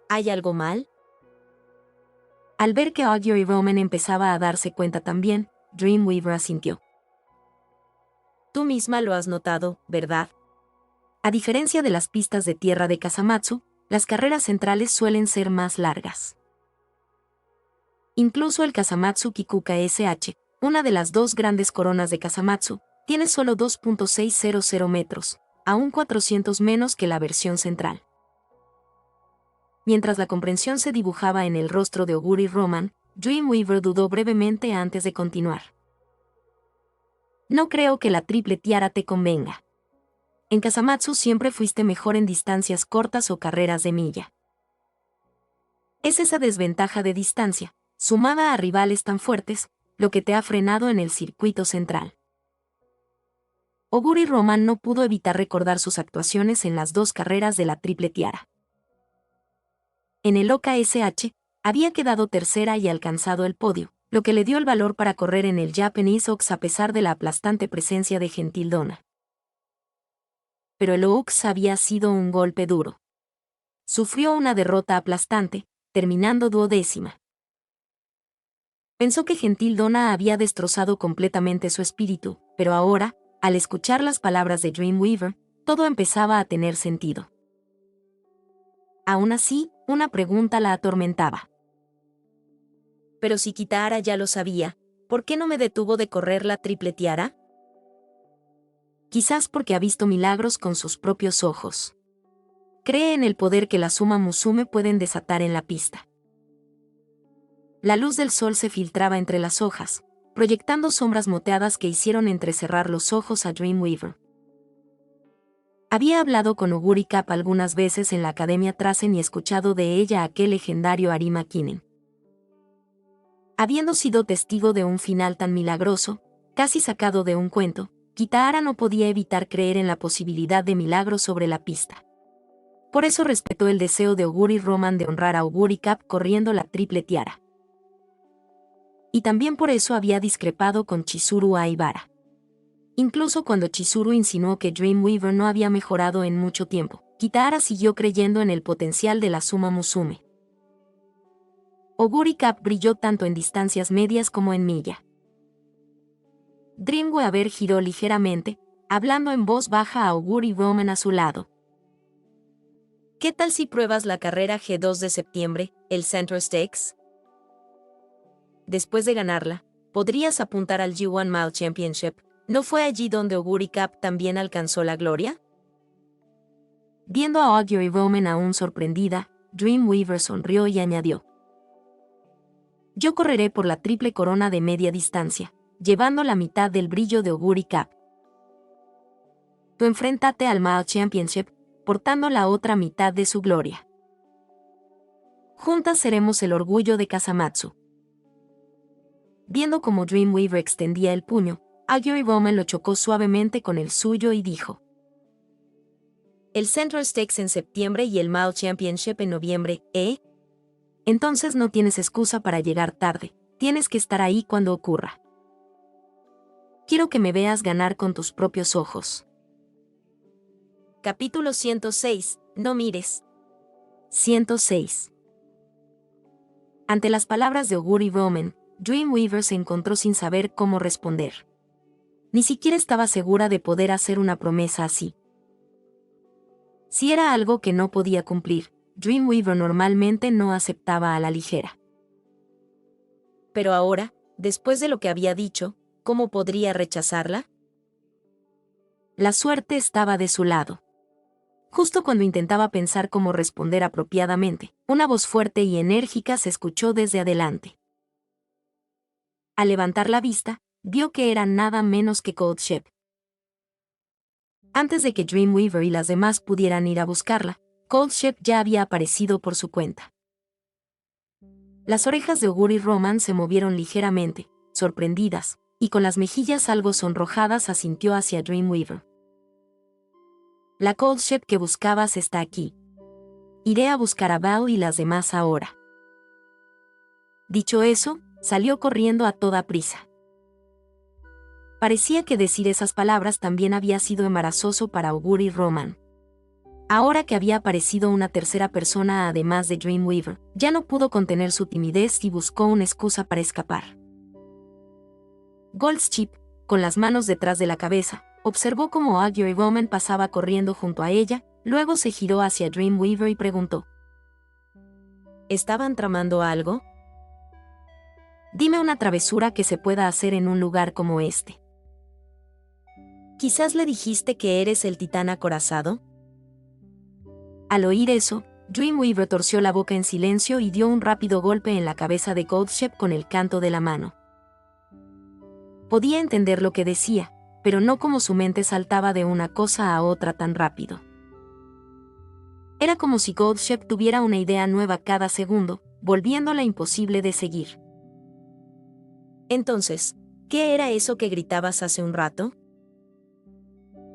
¿Hay algo mal? Al ver que Oguri Roman empezaba a darse cuenta también, Dreamweaver asintió. Tú misma lo has notado, ¿verdad? A diferencia de las pistas de tierra de Kasamatsu, las carreras centrales suelen ser más largas. Incluso el Kasamatsu Kikuka SH, una de las dos grandes coronas de Kasamatsu, tiene solo 2.600 metros, aún 400 menos que la versión central. Mientras la comprensión se dibujaba en el rostro de Oguri Roman, Dreamweaver dudó brevemente antes de continuar. No creo que la Triple Tiara te convenga. En Kasamatsu siempre fuiste mejor en distancias cortas o carreras de milla. Es esa desventaja de distancia, sumada a rivales tan fuertes, lo que te ha frenado en el circuito central. Oguri Roman no pudo evitar recordar sus actuaciones en las dos carreras de la Triple Tiara. En el OKSH, había quedado tercera y alcanzado el podio, lo que le dio el valor para correr en el Japanese Oaks a pesar de la aplastante presencia de Gentildona. Pero el Oaks había sido un golpe duro. Sufrió una derrota aplastante, terminando 12ª. Pensó que Gentildona había destrozado completamente su espíritu, pero ahora, al escuchar las palabras de Dreamweaver, todo empezaba a tener sentido. Aún así, una pregunta la atormentaba. Pero si Kitahara ya lo sabía, ¿por qué no me detuvo de correr la Triple Tiara? Quizás porque ha visto milagros con sus propios ojos. Cree en el poder que las Uma Musume pueden desatar en la pista. La luz del sol se filtraba entre las hojas, proyectando sombras moteadas que hicieron entrecerrar los ojos a Dreamweaver. Había hablado con Oguri Cap algunas veces en la Academia Trasen y escuchado de ella aquel legendario Arima Kinen. Habiendo sido testigo de un final tan milagroso, casi sacado de un cuento, Kitahara no podía evitar creer en la posibilidad de milagros sobre la pista. Por eso respetó el deseo de Oguri Roman de honrar a Oguri Cap corriendo la triple tiara. Y también por eso había discrepado con Chizuru Aibara. Incluso cuando Chizuru insinuó que Dreamweaver no había mejorado en mucho tiempo, Kitahara siguió creyendo en el potencial de la Suma Musume. Oguri Cap brilló tanto en distancias medias como en milla. Dreamweaver giró ligeramente, hablando en voz baja a Oguri Roman a su lado. ¿Qué tal si pruebas la carrera G2 de septiembre, el Central Stakes? Después de ganarla, podrías apuntar al G1 Mile Championship. ¿No fue allí donde Oguri Cap también alcanzó la gloria? Viendo a Oguri Roman aún sorprendida, Dreamweaver sonrió y añadió: yo correré por la triple corona de media distancia, llevando la mitad del brillo de Oguri Cap. Tú enfréntate al Mile Championship, portando la otra mitad de su gloria. Juntas seremos el orgullo de Kasamatsu. Viendo cómo Dreamweaver extendía el puño, Oguri Roman lo chocó suavemente con el suyo y dijo: el Central Stakes en septiembre y el Mile Championship en noviembre, ¿eh? Entonces no tienes excusa para llegar tarde, tienes que estar ahí cuando ocurra. Quiero que me veas ganar con tus propios ojos. Capítulo 106. No mires. 106. Ante las palabras de Oguri Roman, Dreamweaver se encontró sin saber cómo responder. Ni siquiera estaba segura de poder hacer una promesa así. Si era algo que no podía cumplir, Dreamweaver normalmente no aceptaba a la ligera. Pero ahora, después de lo que había dicho, ¿cómo podría rechazarla? La suerte estaba de su lado. Justo cuando intentaba pensar cómo responder apropiadamente, una voz fuerte y enérgica se escuchó desde adelante. Al levantar la vista, vio que era nada menos que Cold Shep. Antes de que Dreamweaver y las demás pudieran ir a buscarla, Cold Shep ya había aparecido por su cuenta. Las orejas de Oguri Roman se movieron ligeramente, sorprendidas, y con las mejillas algo sonrojadas asintió hacia Dreamweaver. La Cold Shep que buscabas está aquí. Iré a buscar a Bao y las demás ahora. Dicho eso, salió corriendo a toda prisa. Parecía que decir esas palabras también había sido embarazoso para Oguri Roman. Ahora que había aparecido una tercera persona además de Dreamweaver, ya no pudo contener su timidez y buscó una excusa para escapar. Goldschip, con las manos detrás de la cabeza, observó cómo Oguri Roman pasaba corriendo junto a ella, luego se giró hacia Dreamweaver y preguntó: ¿estaban tramando algo? Dime una travesura que se pueda hacer en un lugar como este. ¿Quizás le dijiste que eres el titán acorazado? Al oír eso, Dreamweaver torció la boca en silencio y dio un rápido golpe en la cabeza de Goldshep con el canto de la mano. Podía entender lo que decía, pero no como su mente saltaba de una cosa a otra tan rápido. Era como si Goldshep tuviera una idea nueva cada segundo, volviéndola imposible de seguir. Entonces, ¿qué era eso que gritabas hace un rato?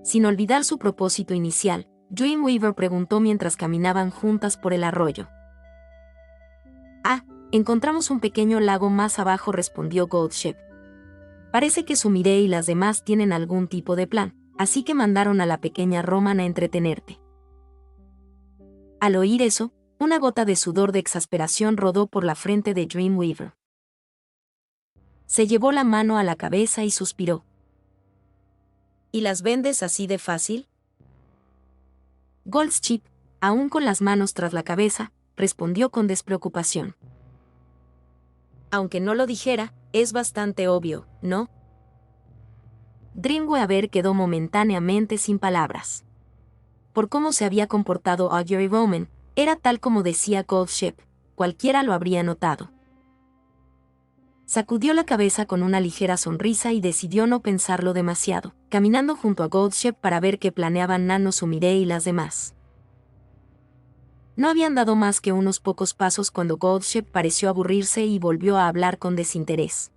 Sin olvidar su propósito inicial, Dreamweaver preguntó mientras caminaban juntas por el arroyo. Ah, encontramos un pequeño lago más abajo, respondió Goldshep. Parece que Sumire y las demás tienen algún tipo de plan, así que mandaron a la pequeña Roman a entretenerte. Al oír eso, una gota de sudor de exasperación rodó por la frente de Dreamweaver. Se llevó la mano a la cabeza y suspiró. ¿Y las vendes así de fácil? Goldschip, aún con las manos tras la cabeza, respondió con despreocupación. Aunque no lo dijera, es bastante obvio, ¿no? Dreamweaver quedó momentáneamente sin palabras. Por cómo se había comportado Oguri Roman, era tal como decía Goldship, cualquiera lo habría notado. Sacudió la cabeza con una ligera sonrisa y decidió no pensarlo demasiado, caminando junto a Goldship para ver qué planeaban Nano Sumire y las demás. No habían dado más que unos pocos pasos cuando Goldship pareció aburrirse y volvió a hablar con desinterés.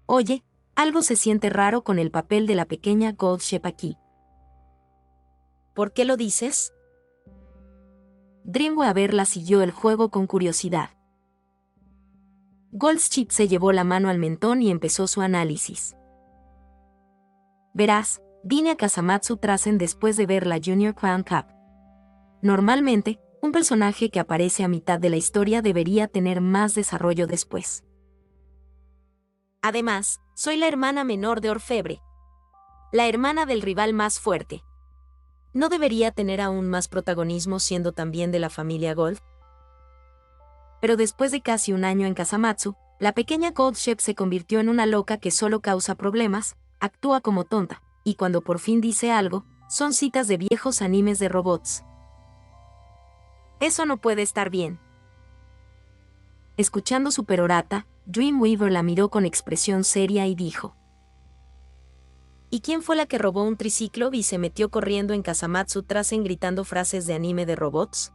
Oye, Algo se siente raro con el papel de la pequeña Gold Ship aquí. ¿Por qué lo dices? Dreamweaver la siguió el juego con curiosidad. Goldship se llevó la mano al mentón y empezó su análisis. Verás, vine a Kasamatsu Trasen después de ver la Junior Crown Cup. Normalmente, un personaje que aparece a mitad de la historia debería tener más desarrollo después. Además, soy la hermana menor de Orfebre. La hermana del rival más fuerte. ¿No debería tener aún más protagonismo siendo también de la familia Gold? Pero después de casi un año en Kasamatsu, la pequeña Goldship se convirtió en una loca que solo causa problemas, actúa como tonta, y cuando por fin dice algo, son citas de viejos animes de robots. Eso no puede estar bien. Escuchando su perorata, Dreamweaver la miró con expresión seria y dijo: ¿Y quién fue la que robó un triciclo y se metió corriendo en Kasamatsu Trasen gritando frases de anime de robots?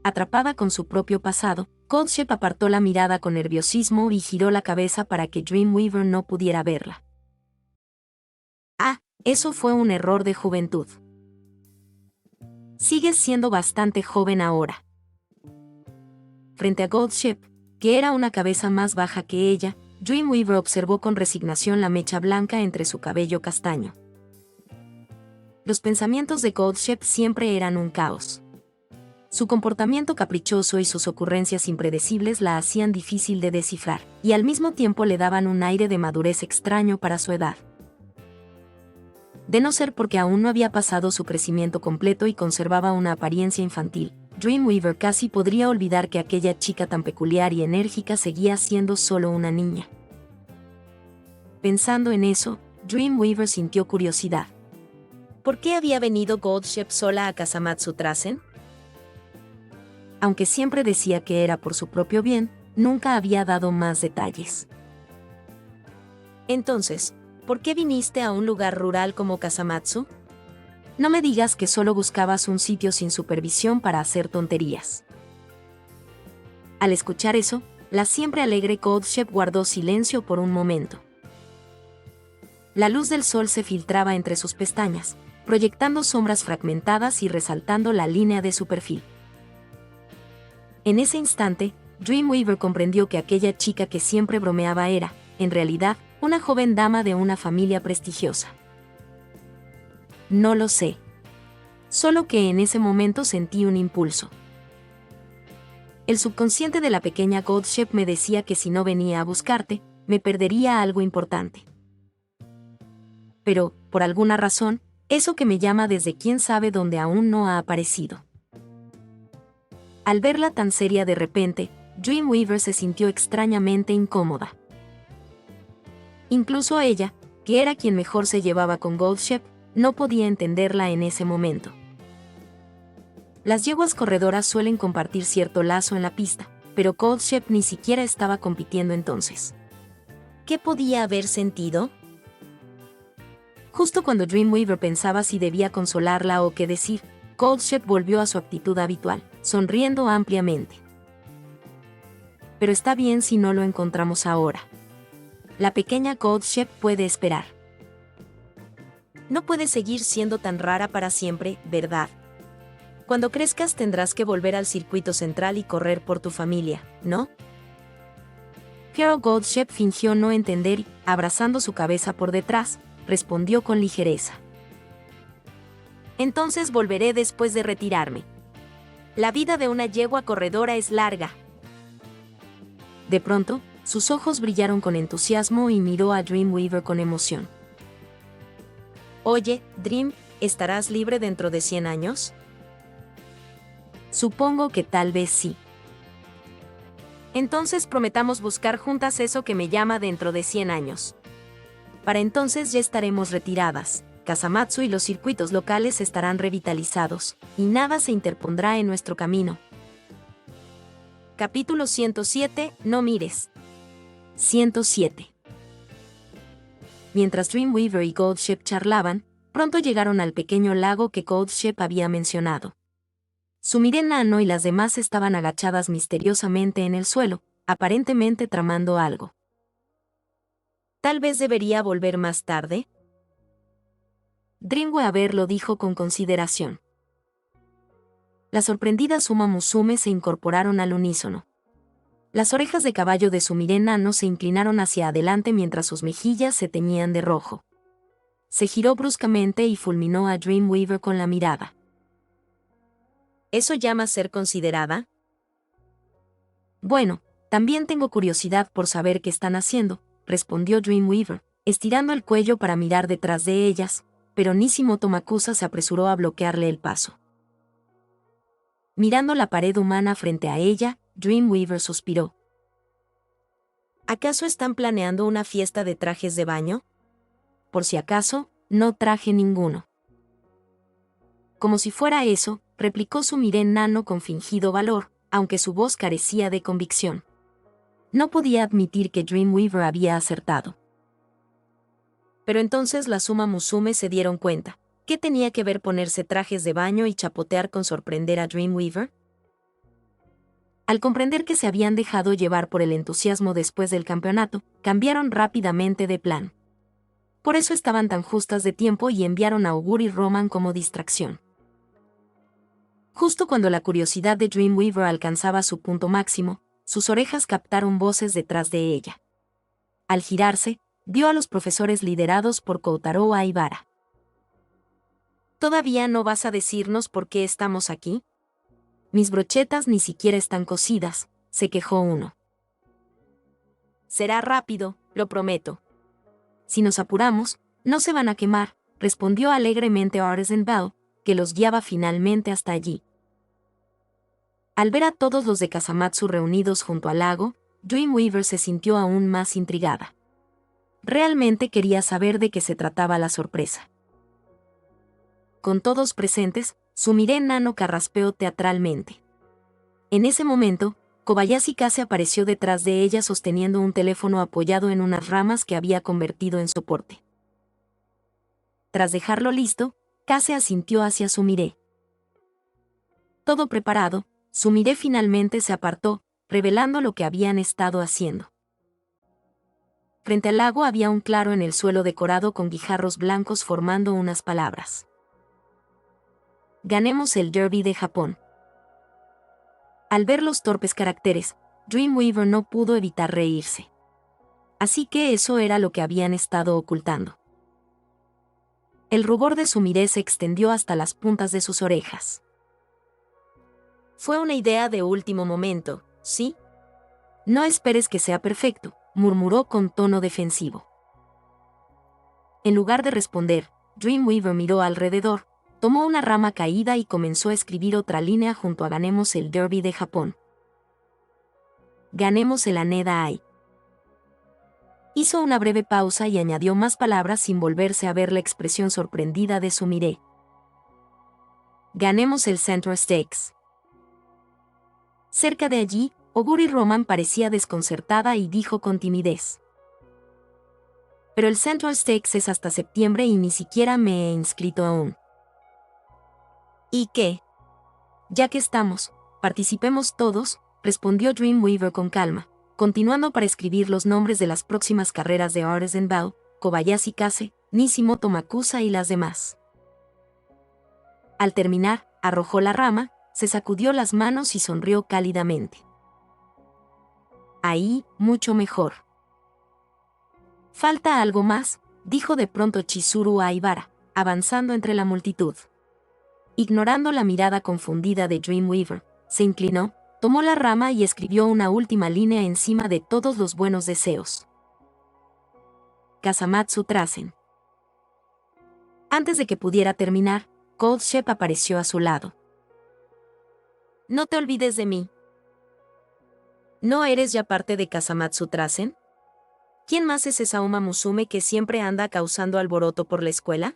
Atrapada con su propio pasado, Goldship apartó la mirada con nerviosismo y giró la cabeza para que Dreamweaver no pudiera verla. Eso fue un error de juventud. Sigues siendo bastante joven ahora. Frente a Goldship, que era una cabeza más baja que ella, Dreamweaver observó con resignación la mecha blanca entre su cabello castaño. Los pensamientos de Goldship siempre eran un caos. Su comportamiento caprichoso y sus ocurrencias impredecibles la hacían difícil de descifrar, y al mismo tiempo le daban un aire de madurez extraño para su edad. De no ser porque aún no había pasado su crecimiento completo y conservaba una apariencia infantil, Dreamweaver casi podría olvidar que aquella chica tan peculiar y enérgica seguía siendo solo una niña. Pensando en eso, Dreamweaver sintió curiosidad. ¿Por qué había venido Goldship sola a Kasamatsu Trasen? Aunque siempre decía que era por su propio bien, nunca había dado más detalles. Entonces, ¿por qué viniste a un lugar rural como Kasamatsu? No me digas que solo buscabas un sitio sin supervisión para hacer tonterías. Al escuchar eso, la siempre alegre Goldship guardó silencio por un momento. La luz del sol se filtraba entre sus pestañas, proyectando sombras fragmentadas y resaltando la línea de su perfil. En ese instante, Dreamweaver comprendió que aquella chica que siempre bromeaba era, en realidad, una joven dama de una familia prestigiosa. No lo sé. Solo que en ese momento sentí un impulso. El subconsciente de la pequeña Goldship me decía que si no venía a buscarte, me perdería algo importante. Pero, por alguna razón, eso que me llama desde quién sabe dónde aún no ha aparecido. Al verla tan seria de repente, Dreamweaver se sintió extrañamente incómoda. Incluso ella, que era quien mejor se llevaba con Goldship, no podía entenderla en ese momento. Las yeguas corredoras suelen compartir cierto lazo en la pista, pero Goldship ni siquiera estaba compitiendo entonces. ¿Qué podía haber sentido? Justo cuando Dreamweaver pensaba si debía consolarla o qué decir, Goldship volvió a su actitud habitual, sonriendo ampliamente. Pero está bien si no lo encontramos ahora. La pequeña Goldship puede esperar. No puedes seguir siendo tan rara para siempre, ¿verdad? Cuando crezcas tendrás que volver al circuito central y correr por tu familia, ¿no? Pero Goldship fingió no entender y, abrazando su cabeza por detrás, respondió con ligereza. Entonces volveré después de retirarme. La vida de una yegua corredora es larga. De pronto, sus ojos brillaron con entusiasmo y miró a Dreamweaver con emoción. Oye, Dream, ¿estarás libre dentro de 100 años? Supongo que tal vez sí. Entonces prometamos buscar juntas eso que me llama dentro de 100 años. Para entonces ya estaremos retiradas. Kasamatsu y los circuitos locales estarán revitalizados, y nada se interpondrá en nuestro camino. Capítulo 107, no mires. 107. Mientras Dreamweaver y Goldship charlaban, pronto llegaron al pequeño lago que Goldship había mencionado. Sumire Nano y las demás estaban agachadas misteriosamente en el suelo, aparentemente tramando algo. Tal vez debería volver más tarde. Dreamweaver lo dijo con consideración. Las sorprendidas Uma Musume se incorporaron al unísono. Las orejas de caballo de Sumire Nano se inclinaron hacia adelante mientras sus mejillas se teñían de rojo. Se giró bruscamente y fulminó a Dreamweaver con la mirada. ¿Eso llama ser considerada? Bueno, también tengo curiosidad por saber qué están haciendo, respondió Dreamweaver, estirando el cuello para mirar detrás de ellas, pero Nishimoto Makusa se apresuró a bloquearle el paso. Mirando la pared humana frente a ella, Dreamweaver suspiró. ¿Acaso están planeando una fiesta de trajes de baño? Por si acaso, no traje ninguno. Como si fuera eso, replicó Sumire Nano con fingido valor, aunque su voz carecía de convicción. No podía admitir que Dreamweaver había acertado. Pero entonces las Uma Musume se dieron cuenta. ¿Qué tenía que ver ponerse trajes de baño y chapotear con sorprender a Dreamweaver? Al comprender que se habían dejado llevar por el entusiasmo después del campeonato, cambiaron rápidamente de plan. Por eso estaban tan justas de tiempo y enviaron a Oguri Roman como distracción. Justo cuando la curiosidad de Dreamweaver alcanzaba su punto máximo, sus orejas captaron voces detrás de ella. Al girarse, vio a los profesores liderados por Kotaro Aibara. ¿Todavía no vas a decirnos por qué estamos aquí? Mis brochetas ni siquiera están cosidas, se quejó uno. Será rápido, lo prometo. Si nos apuramos, no se van a quemar, respondió alegremente Arzenbao, que los guiaba finalmente hasta allí. Al ver a todos los de Kasamatsu reunidos junto al lago, Dreamweaver se sintió aún más intrigada. Realmente quería saber de qué se trataba la sorpresa. Con todos presentes, Sumire Nano carraspeó teatralmente. En ese momento, Kobayashi Kase apareció detrás de ella sosteniendo un teléfono apoyado en unas ramas que había convertido en soporte. Tras dejarlo listo, Kase asintió hacia Sumire. Todo preparado, Sumire finalmente se apartó, revelando lo que habían estado haciendo. Frente al lago había un claro en el suelo decorado con guijarros blancos formando unas palabras. Ganemos el Derby de Japón. Al ver los torpes caracteres, Dreamweaver no pudo evitar reírse. Así que eso era lo que habían estado ocultando. El rubor de Sumire se extendió hasta las puntas de sus orejas. Fue una idea de último momento, ¿sí? No esperes que sea perfecto, murmuró con tono defensivo. En lugar de responder, Dreamweaver miró alrededor, tomó una rama caída y comenzó a escribir otra línea junto a Ganemos el Derby de Japón. Ganemos el Haneda Ai. Hizo una breve pausa y añadió más palabras sin volverse a ver la expresión sorprendida de Sumire. Ganemos el Central Stakes. Cerca de allí, Oguri Roman parecía desconcertada y dijo con timidez. Pero el Central Stakes es hasta septiembre y ni siquiera me he inscrito aún. ¿Y qué? Ya que estamos, participemos todos, respondió Dreamweaver con calma, continuando para escribir los nombres de las próximas carreras de Arzenbao, Kobayashi Kase, Nishimoto Makusa y las demás. Al terminar, arrojó la rama, se sacudió las manos y sonrió cálidamente. Ahí, mucho mejor. Falta algo más, dijo de pronto Chizuru Aibara, avanzando entre la multitud. Ignorando la mirada confundida de Dreamweaver, se inclinó, tomó la rama y escribió una última línea encima de todos los buenos deseos. Kasamatsu Trasen. Antes de que pudiera terminar, Cold Shep apareció a su lado. No te olvides de mí. ¿No eres ya parte de Kasamatsu Trasen? ¿Quién más es esa Uma Musume que siempre anda causando alboroto por la escuela?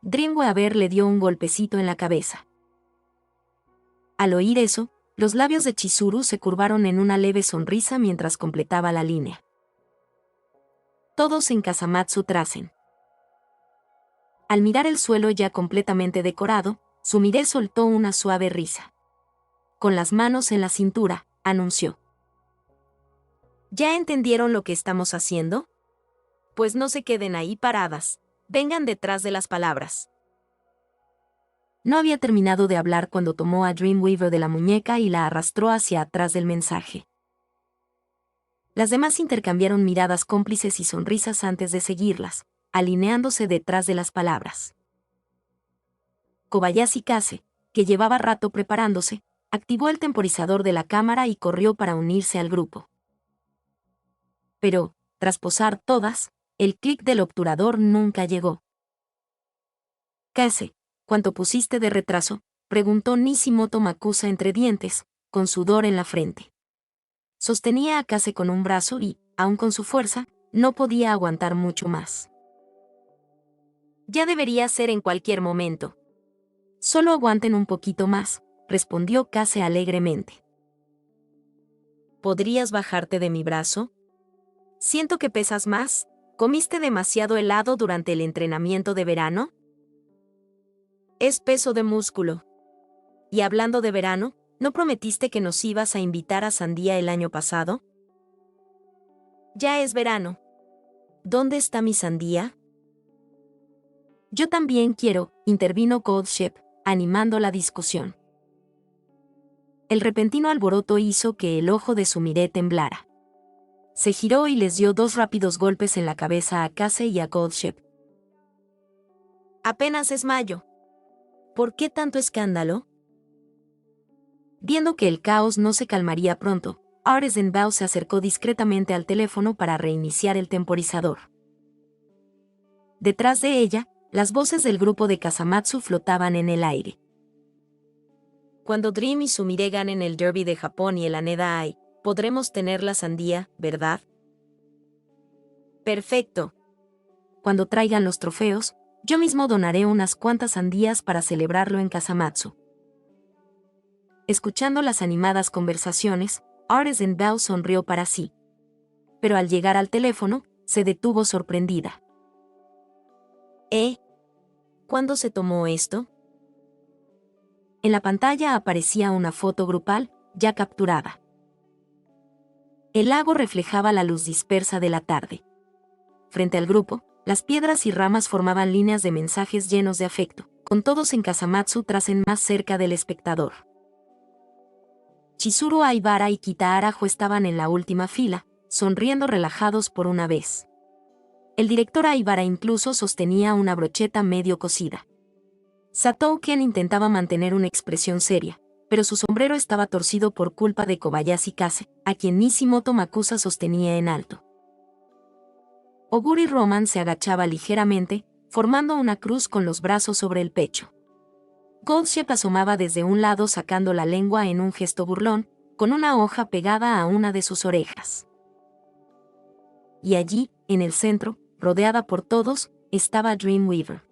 Dreamweaver le dio un golpecito en la cabeza. Al oír eso, los labios de Chizuru se curvaron en una leve sonrisa mientras completaba la línea. Todos en Kasamatsu Trasen. Al mirar el suelo ya completamente decorado, Sumire soltó una suave risa. Con las manos en la cintura, anunció. ¿Ya entendieron lo que estamos haciendo? Pues no se queden ahí paradas. Vengan detrás de las palabras. No había terminado de hablar cuando tomó a Dreamweaver de la muñeca y la arrastró hacia atrás del mensaje. Las demás intercambiaron miradas cómplices y sonrisas antes de seguirlas, alineándose detrás de las palabras. Kobayashi Kase, que llevaba rato preparándose, activó el temporizador de la cámara y corrió para unirse al grupo. Pero, tras posar todas, el clic del obturador nunca llegó. Kase, ¿cuánto pusiste de retraso?, preguntó Nishimoto Makusa entre dientes, con sudor en la frente. Sostenía a Kase con un brazo y, aun con su fuerza, no podía aguantar mucho más. Ya debería ser en cualquier momento. Solo aguanten un poquito más, respondió Kase alegremente. ¿Podrías bajarte de mi brazo? Siento que pesas más. ¿Comiste demasiado helado durante el entrenamiento de verano? Es peso de músculo. Y hablando de verano, ¿no prometiste que nos ibas a invitar a Sandía el año pasado? Ya es verano. ¿Dónde está mi sandía? Yo también quiero, intervino Goldship, animando la discusión. El repentino alboroto hizo que el ojo de Sumire temblara. Se giró y les dio 2 rápidos golpes en la cabeza a Kase y a Goldship. Apenas es mayo. ¿Por qué tanto escándalo? Viendo que el caos no se calmaría pronto, Arzenbao se acercó discretamente al teléfono para reiniciar el temporizador. Detrás de ella, las voces del grupo de Kasamatsu flotaban en el aire. Cuando Dream y Sumire ganen el Derby de Japón y el Haneda Ai, podremos tener la sandía, ¿verdad? Perfecto. Cuando traigan los trofeos, yo mismo donaré unas cuantas sandías para celebrarlo en Kasamatsu. Escuchando las animadas conversaciones, Arzenbao sonrió para sí. Pero al llegar al teléfono, se detuvo sorprendida. ¿Cuándo se tomó esto? En la pantalla aparecía una foto grupal, ya capturada. El lago reflejaba la luz dispersa de la tarde. Frente al grupo, las piedras y ramas formaban líneas de mensajes llenos de afecto, con todos en Kasamatsu Trasen más cerca del espectador. Chizuru Aibara y Kita Arajo estaban en la última fila, sonriendo relajados por una vez. El director Aibara incluso sostenía una brocheta medio cosida. Satou Ken intentaba mantener una expresión seria, pero su sombrero estaba torcido por culpa de Kobayashi Kase, a quien Nishimoto Makusa sostenía en alto. Oguri Roman se agachaba ligeramente, formando una cruz con los brazos sobre el pecho. Goldship asomaba desde un lado sacando la lengua en un gesto burlón, con una hoja pegada a una de sus orejas. Y allí, en el centro, rodeada por todos, estaba Dreamweaver.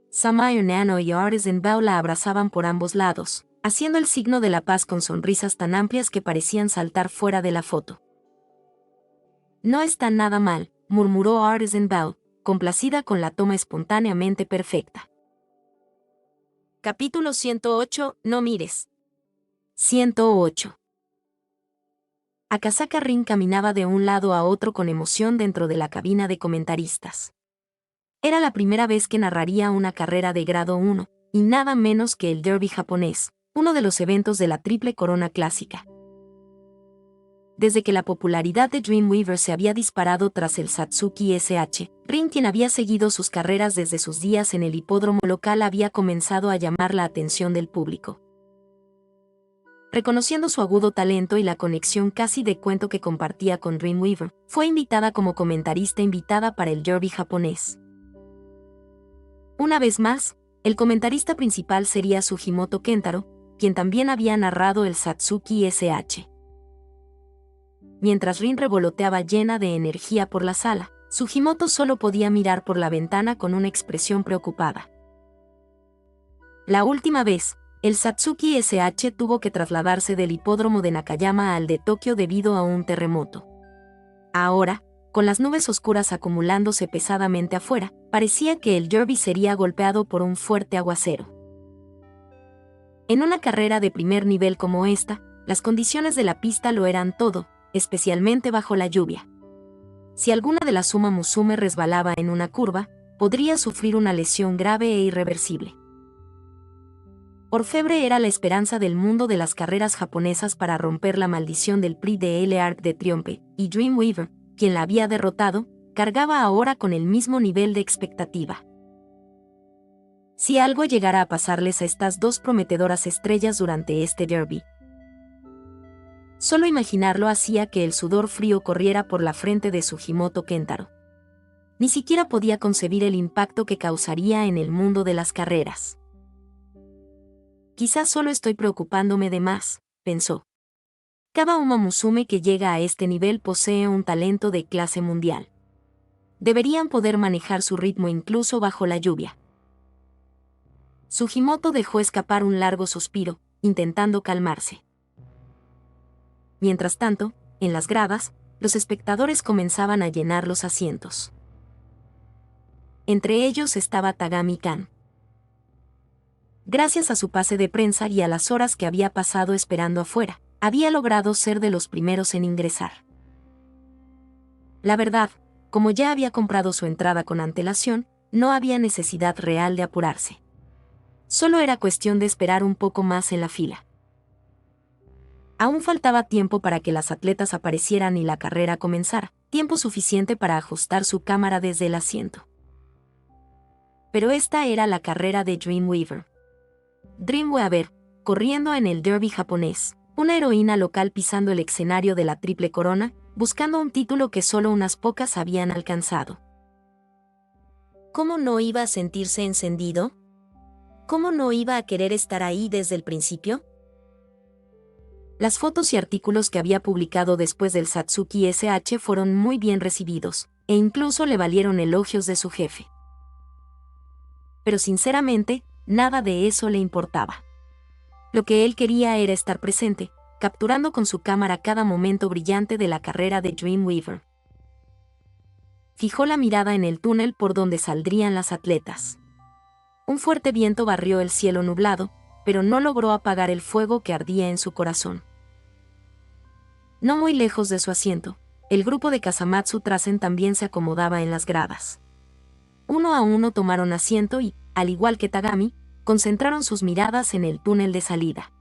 Samayo Nano y Arzenbao la abrazaban por ambos lados, haciendo el signo de la paz con sonrisas tan amplias que parecían saltar fuera de la foto. No está nada mal, murmuró Arzenbao, complacida con la toma espontáneamente perfecta. Capítulo 108, no mires. 108. Akasaka Rin caminaba de un lado a otro con emoción dentro de la cabina de comentaristas. Era la primera vez que narraría una carrera de grado 1, y nada menos que el Derby japonés, uno de los eventos de la Triple Corona Clásica. Desde que la popularidad de Dreamweaver se había disparado tras el Satsuki SH, Rin, quien había seguido sus carreras desde sus días en el hipódromo local, había comenzado a llamar la atención del público. Reconociendo su agudo talento y la conexión casi de cuento que compartía con Dreamweaver, fue invitada como comentarista invitada para el Derby japonés. Una vez más, el comentarista principal sería Sugimoto Kentaro, quien también había narrado el Satsuki SH. Mientras Rin revoloteaba llena de energía por la sala, Sugimoto solo podía mirar por la ventana con una expresión preocupada. La última vez, el Satsuki SH tuvo que trasladarse del hipódromo de Nakayama al de Tokio debido a un terremoto. Ahora, con las nubes oscuras acumulándose pesadamente afuera, parecía que el Derby sería golpeado por un fuerte aguacero. En una carrera de primer nivel como esta, las condiciones de la pista lo eran todo, especialmente bajo la lluvia. Si alguna de las Uma Musume resbalaba en una curva, podría sufrir una lesión grave e irreversible. Orfebre era la esperanza del mundo de las carreras japonesas para romper la maldición del Prix de l'Arc de Triomphe, y Dreamweaver, quien la había derrotado, cargaba ahora con el mismo nivel de expectativa. Si algo llegara a pasarles a estas dos prometedoras estrellas durante este derby. Solo imaginarlo hacía que el sudor frío corriera por la frente de Sugimoto Kentaro. Ni siquiera podía concebir el impacto que causaría en el mundo de las carreras. Quizás solo estoy preocupándome de más, pensó. Cada Uma Musume que llega a este nivel posee un talento de clase mundial. Deberían poder manejar su ritmo incluso bajo la lluvia. Sugimoto dejó escapar un largo suspiro, intentando calmarse. Mientras tanto, en las gradas, los espectadores comenzaban a llenar los asientos. Entre ellos estaba Tagami-kan. Gracias a su pase de prensa y a las horas que había pasado esperando afuera, había logrado ser de los primeros en ingresar. La verdad, como ya había comprado su entrada con antelación, no había necesidad real de apurarse. Solo era cuestión de esperar un poco más en la fila. Aún faltaba tiempo para que las atletas aparecieran y la carrera comenzara, tiempo suficiente para ajustar su cámara desde el asiento. Pero esta era la carrera de Dreamweaver. Dreamweaver, corriendo en el derby japonés, una heroína local pisando el escenario de la Triple Corona, buscando un título que solo unas pocas habían alcanzado. ¿Cómo no iba a sentirse encendido? ¿Cómo no iba a querer estar ahí desde el principio? Las fotos y artículos que había publicado después del Satsuki SH fueron muy bien recibidos, e incluso le valieron elogios de su jefe. Pero sinceramente, nada de eso le importaba. Lo que él quería era estar presente, capturando con su cámara cada momento brillante de la carrera de Dreamweaver. Fijó la mirada en el túnel por donde saldrían las atletas. Un fuerte viento barrió el cielo nublado, pero no logró apagar el fuego que ardía en su corazón. No muy lejos de su asiento, el grupo de Kasamatsu Trasen también se acomodaba en las gradas. Uno a uno tomaron asiento y, al igual que Tagami, concentraron sus miradas en el túnel de salida.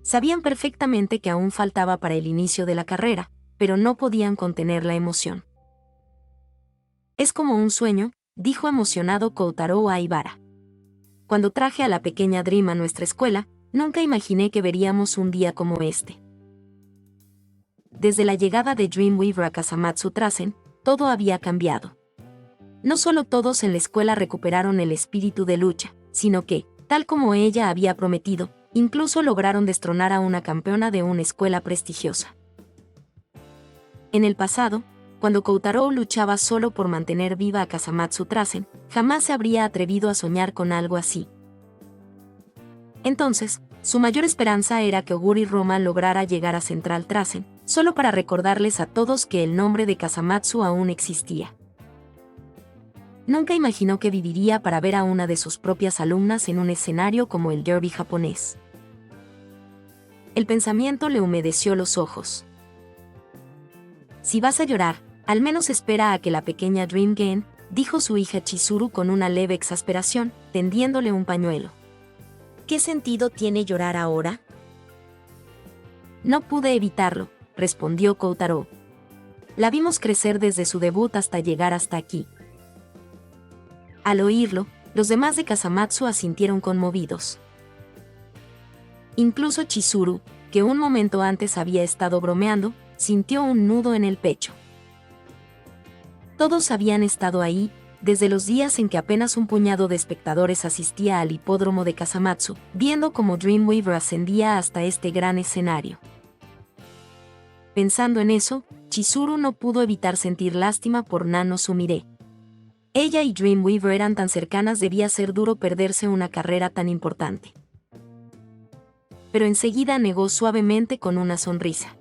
Sabían perfectamente que aún faltaba para el inicio de la carrera, pero no podían contener la emoción. Es como un sueño, dijo emocionado Koutaro a Ibara. Cuando traje a la pequeña Dream a nuestra escuela, nunca imaginé que veríamos un día como este. Desde la llegada de Dreamweaver a Kasamatsu Trasen, todo había cambiado. No solo todos en la escuela recuperaron el espíritu de lucha, sino que, tal como ella había prometido, incluso lograron destronar a una campeona de una escuela prestigiosa. En el pasado, cuando Koutaro luchaba solo por mantener viva a Kasamatsu Trasen, jamás se habría atrevido a soñar con algo así. Entonces, su mayor esperanza era que Oguri Roma lograra llegar a Central Trasen, solo para recordarles a todos que el nombre de Kasamatsu aún existía. Nunca imaginó que viviría para ver a una de sus propias alumnas en un escenario como el derby japonés. El pensamiento le humedeció los ojos. Si vas a llorar, al menos espera a que la pequeña Dream Gen, dijo su hija Chizuru con una leve exasperación, tendiéndole un pañuelo. ¿Qué sentido tiene llorar ahora? No pude evitarlo, respondió Koutaro. La vimos crecer desde su debut hasta llegar hasta aquí. Al oírlo, los demás de Kasamatsu asintieron conmovidos. Incluso Chizuru, que un momento antes había estado bromeando, sintió un nudo en el pecho. Todos habían estado ahí, desde los días en que apenas un puñado de espectadores asistía al hipódromo de Kasamatsu, viendo cómo Dreamweaver ascendía hasta este gran escenario. Pensando en eso, Chizuru no pudo evitar sentir lástima por Nano Sumire. Ella y Dreamweaver eran tan cercanas, debía ser duro perderse una carrera tan importante. Pero enseguida negó suavemente con una sonrisa.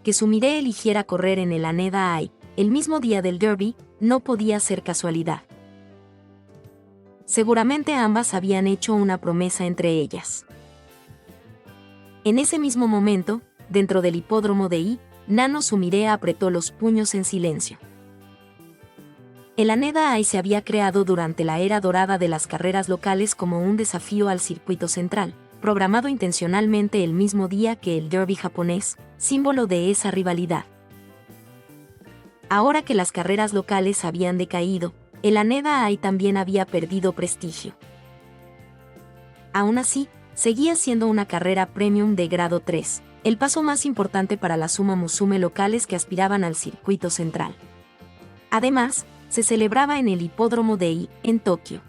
Que Sumire eligiera correr en el Haneda Ai, el mismo día del derby, no podía ser casualidad. Seguramente ambas habían hecho una promesa entre ellas. En ese mismo momento, dentro del hipódromo de Ai, Nano Sumire apretó los puños en silencio. El Haneda Ai se había creado durante la era dorada de las carreras locales como un desafío al circuito central, programado intencionalmente el mismo día que el derby japonés, símbolo de esa rivalidad. Ahora que las carreras locales habían decaído, el Haneda Ai también había perdido prestigio. Aún así, seguía siendo una carrera premium de grado 3, el paso más importante para las Uma Musume locales que aspiraban al circuito central. Además, se celebraba en el hipódromo de Ei, en Tokio.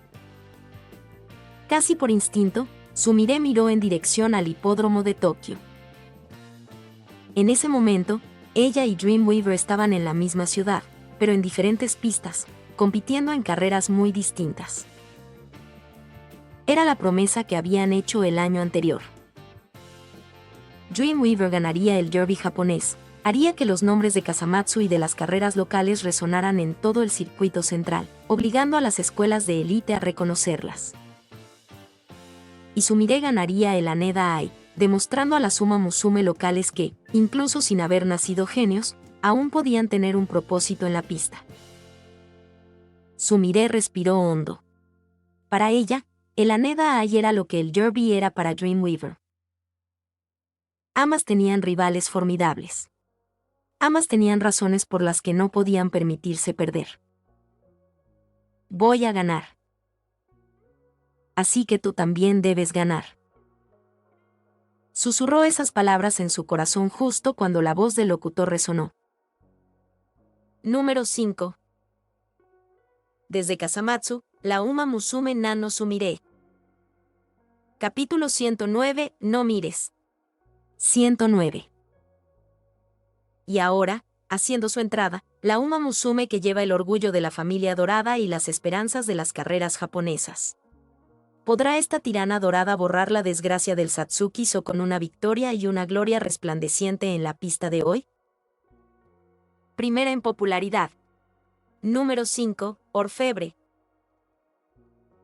Casi por instinto, Sumire miró en dirección al hipódromo de Tokio. En ese momento, ella y Dreamweaver estaban en la misma ciudad, pero en diferentes pistas, compitiendo en carreras muy distintas. Era la promesa que habían hecho el año anterior. Dreamweaver ganaría el derby japonés, haría que los nombres de Kasamatsu y de las carreras locales resonaran en todo el circuito central, obligando a las escuelas de élite a reconocerlas. Y Sumire ganaría el Haneda Ai, demostrando a las Uma Musume locales que, incluso sin haber nacido genios, aún podían tener un propósito en la pista. Sumire respiró hondo. Para ella, el Haneda Ai era lo que el derby era para Dreamweaver. Ambas tenían rivales formidables. Ambas tenían razones por las que no podían permitirse perder. Voy a ganar. Así que tú también debes ganar. Susurró esas palabras en su corazón justo cuando la voz del locutor resonó. Número 5. Desde Kasamatsu, la Uma Musume Nano Sumire. Capítulo 109, No mires. 109. Y ahora, haciendo su entrada, la Uma Musume que lleva el orgullo de la familia dorada y las esperanzas de las carreras japonesas. ¿Podrá esta tirana dorada borrar la desgracia del Satsuki-so con una victoria y una gloria resplandeciente en la pista de hoy? Primera en popularidad. Número 5, Orfebre.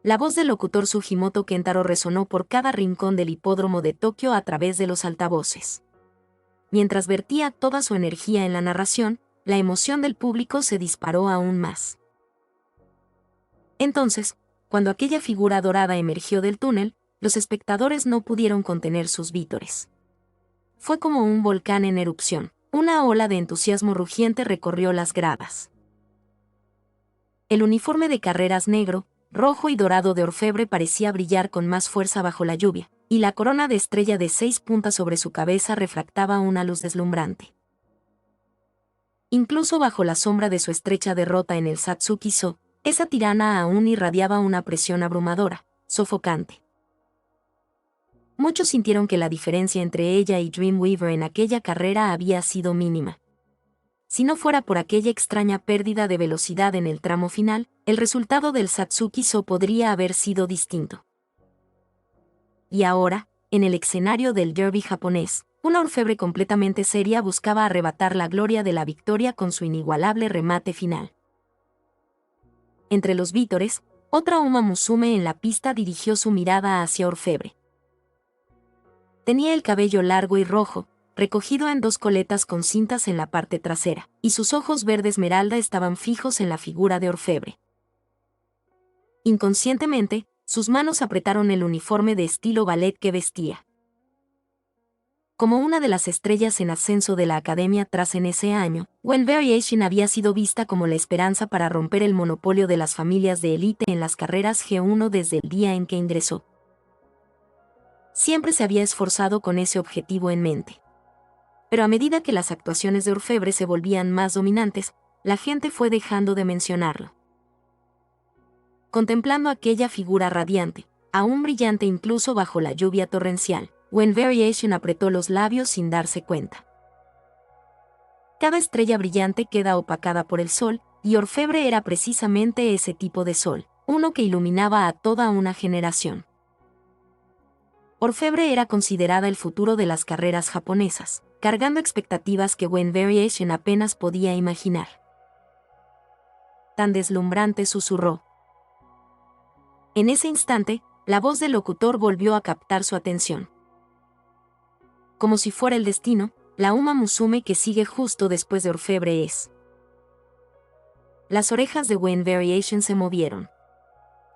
La voz del locutor Sugimoto Kentaro resonó por cada rincón del hipódromo de Tokio a través de los altavoces. Mientras vertía toda su energía en la narración, la emoción del público se disparó aún más. Entonces, cuando aquella figura dorada emergió del túnel, los espectadores no pudieron contener sus vítores. Fue como un volcán en erupción, una ola de entusiasmo rugiente recorrió las gradas. El uniforme de carreras negro, rojo y dorado de Orfebre parecía brillar con más fuerza bajo la lluvia, y la corona de estrella de 6 puntas sobre su cabeza refractaba una luz deslumbrante. Incluso bajo la sombra de su estrecha derrota en el Satsuki-so, esa tirana aún irradiaba una presión abrumadora, sofocante. Muchos sintieron que la diferencia entre ella y Dreamweaver en aquella carrera había sido mínima. Si no fuera por aquella extraña pérdida de velocidad en el tramo final, el resultado del Satsuki-so podría haber sido distinto. Y ahora, en el escenario del derby japonés, una Orfebre completamente seria buscaba arrebatar la gloria de la victoria con su inigualable remate final. Entre los vítores, otra Uma Musume en la pista dirigió su mirada hacia Orfebre. Tenía el cabello largo y rojo, recogido en 2 coletas con cintas en la parte trasera, y sus ojos verde esmeralda estaban fijos en la figura de Orfebre. Inconscientemente, sus manos apretaron el uniforme de estilo ballet que vestía. Como una de las estrellas en ascenso de la academia tras en ese año, When Variation había sido vista como la esperanza para romper el monopolio de las familias de élite en las carreras G1 desde el día en que ingresó. Siempre se había esforzado con ese objetivo en mente. Pero a medida que las actuaciones de Orfebre se volvían más dominantes, la gente fue dejando de mencionarlo. Contemplando aquella figura radiante, aún brillante incluso bajo la lluvia torrencial, When Variation apretó los labios sin darse cuenta. Cada estrella brillante queda opacada por el sol, y Orfebre era precisamente ese tipo de sol, uno que iluminaba a toda una generación. Orfebre era considerada el futuro de las carreras japonesas, cargando expectativas que When Variation apenas podía imaginar. Tan deslumbrante susurró. En ese instante, la voz del locutor volvió a captar su atención. Como si fuera el destino, La Uma Musume que sigue justo después de Orfebre es. Las orejas de Wind Variation se movieron.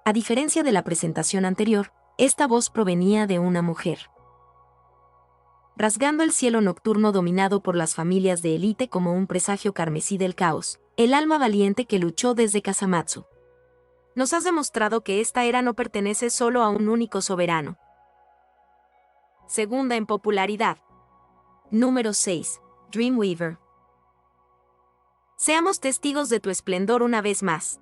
A diferencia de la presentación anterior, esta voz provenía de una mujer. Rasgando el cielo nocturno dominado por las familias de élite como un presagio carmesí del caos, el alma valiente que luchó desde Kasamatsu. Nos has demostrado que esta era no pertenece solo a un único soberano. Segunda en popularidad. Número 6. Dreamweaver. Seamos testigos de tu esplendor una vez más.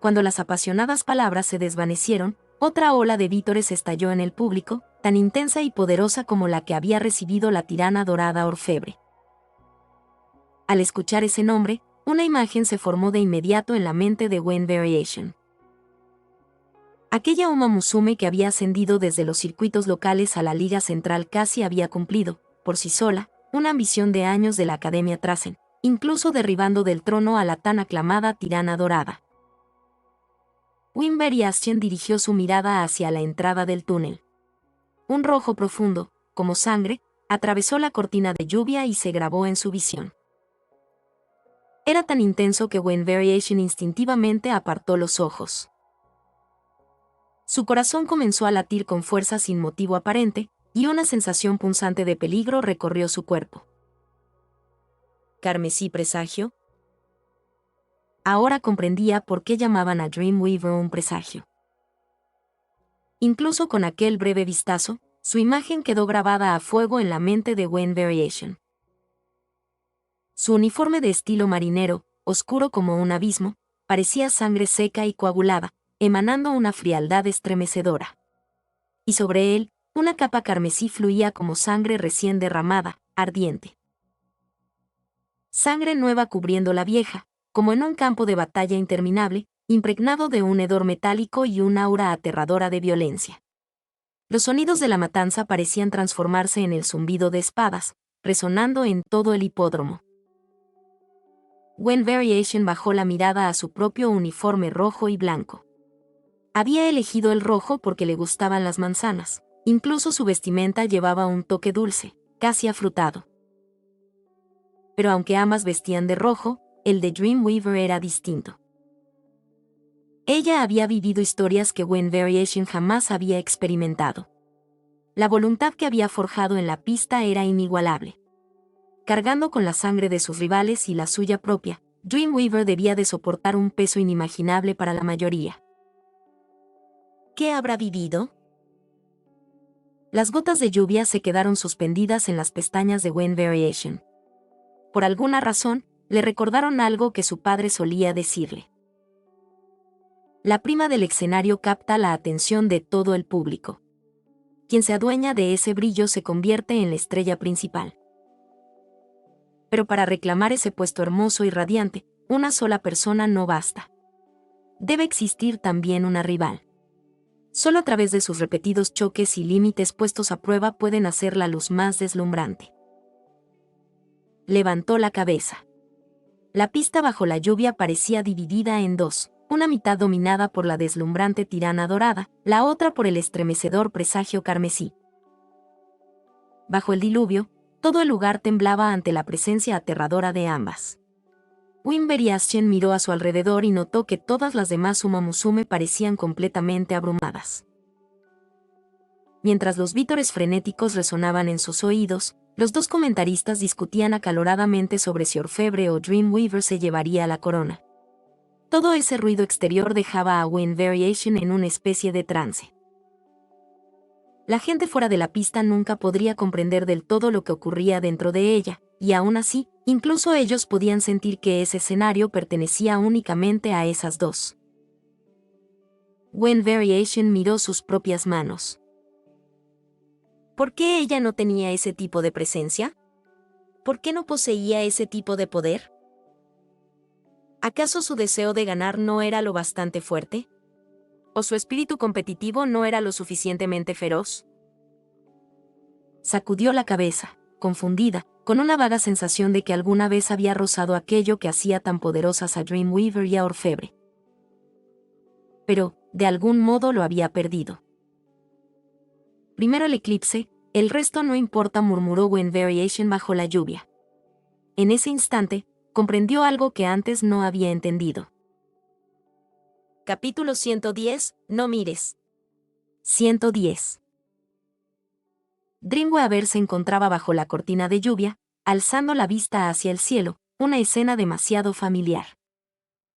Cuando las apasionadas palabras se desvanecieron, otra ola de vítores estalló en el público, tan intensa y poderosa como la que había recibido la tirana dorada Orfebre. Al escuchar ese nombre, una imagen se formó de inmediato en la mente de Wind Variation. Aquella Uma Musume que había ascendido desde los circuitos locales a la Liga Central casi había cumplido, por sí sola, una ambición de años de la Academia Trasen, incluso derribando del trono a la tan aclamada tirana dorada. Wind Variation dirigió su mirada hacia la entrada del túnel. Un rojo profundo, como sangre, atravesó la cortina de lluvia y se grabó en su visión. Era tan intenso que Wind Variation instintivamente apartó los ojos. Su corazón comenzó a latir con fuerza sin motivo aparente, y una sensación punzante de peligro recorrió su cuerpo. ¿Carmesí presagio? Ahora comprendía por qué llamaban a Dreamweaver un presagio. Incluso con aquel breve vistazo, su imagen quedó grabada a fuego en la mente de Wind Variation. Su uniforme de estilo marinero, oscuro como un abismo, parecía sangre seca y coagulada, emanando una frialdad estremecedora. Y sobre él, una capa carmesí fluía como sangre recién derramada, ardiente. Sangre nueva cubriendo la vieja, como en un campo de batalla interminable, impregnado de un hedor metálico y un aura aterradora de violencia. Los sonidos de la matanza parecían transformarse en el zumbido de espadas, resonando en todo el hipódromo. Wind Variation bajó la mirada a su propio uniforme rojo y blanco. Había elegido el rojo porque le gustaban las manzanas, incluso su vestimenta llevaba un toque dulce, casi afrutado. Pero aunque ambas vestían de rojo, el de Dreamweaver era distinto. Ella había vivido historias que Wind Variation jamás había experimentado. La voluntad que había forjado en la pista era inigualable. Cargando con la sangre de sus rivales y la suya propia, Dreamweaver debía de soportar un peso inimaginable para la mayoría. ¿Qué habrá vivido? Las gotas de lluvia se quedaron suspendidas en las pestañas de Wind Variation. Por alguna razón, le recordaron algo que su padre solía decirle. La prima del escenario capta la atención de todo el público. Quien se adueña de ese brillo se convierte en la estrella principal. Pero para reclamar ese puesto hermoso y radiante, una sola persona no basta. Debe existir también una rival. Solo a través de sus repetidos choques y límites puestos a prueba pueden hacer la luz más deslumbrante. Levantó la cabeza. La pista bajo la lluvia parecía dividida en dos, una mitad dominada por la deslumbrante tirana dorada, la otra por el estremecedor presagio carmesí. Bajo el diluvio, todo el lugar temblaba ante la presencia aterradora de ambas. Wind Variation miró a su alrededor y notó que todas las demás Uma Musume parecían completamente abrumadas. Mientras los vítores frenéticos resonaban en sus oídos, los dos comentaristas discutían acaloradamente sobre si Orfebre o Dreamweaver se llevaría la corona. Todo ese ruido exterior dejaba a Wind Variation en una especie de trance. La gente fuera de la pista nunca podría comprender del todo lo que ocurría dentro de ella, y aún así, incluso ellos podían sentir que ese escenario pertenecía únicamente a esas dos. Wind Variation miró sus propias manos. ¿Por qué ella no tenía ese tipo de presencia? ¿Por qué no poseía ese tipo de poder? ¿Acaso su deseo de ganar no era lo bastante fuerte? ¿O su espíritu competitivo no era lo suficientemente feroz? Sacudió la cabeza, confundida, con una vaga sensación de que alguna vez había rozado aquello que hacía tan poderosas a Dreamweaver y a Orfebre. Pero, de algún modo lo había perdido. Primero el eclipse, El resto no importa, murmuró Wind Variation bajo la lluvia. En ese instante, comprendió algo que antes no había entendido. Capítulo 110, no mires. 110. Dreamweaver se encontraba bajo la cortina de lluvia, alzando la vista hacia el cielo, una escena demasiado familiar.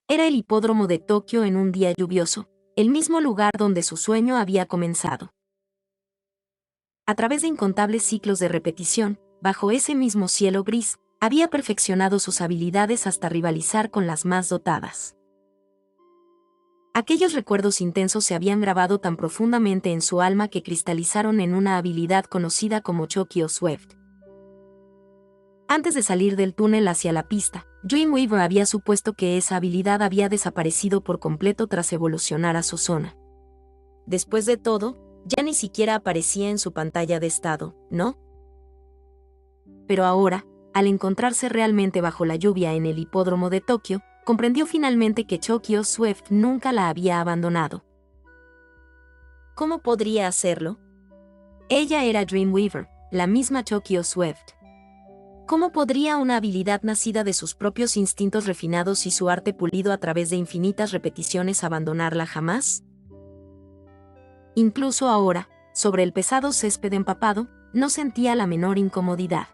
Era el hipódromo de Tokio en un día lluvioso, el mismo lugar donde su sueño había comenzado. A través de incontables ciclos de repetición, bajo ese mismo cielo gris, había perfeccionado sus habilidades hasta rivalizar con las más dotadas. Aquellos recuerdos intensos se habían grabado tan profundamente en su alma que cristalizaron en una habilidad conocida como Chokyo Swift. Antes de salir del túnel hacia la pista, Dreamweaver había supuesto que esa habilidad había desaparecido por completo tras evolucionar a su zona. Después de todo, ya ni siquiera aparecía en su pantalla de estado, ¿no? Pero ahora, al encontrarse realmente bajo la lluvia en el hipódromo de Tokio, comprendió finalmente que Chokyo Swift nunca la había abandonado. ¿Cómo podría hacerlo? Ella era Dreamweaver, la misma Chokyo Swift. ¿Cómo podría una habilidad nacida de sus propios instintos refinados y su arte pulido a través de infinitas repeticiones abandonarla jamás? Incluso ahora, sobre el pesado césped empapado, no sentía la menor incomodidad.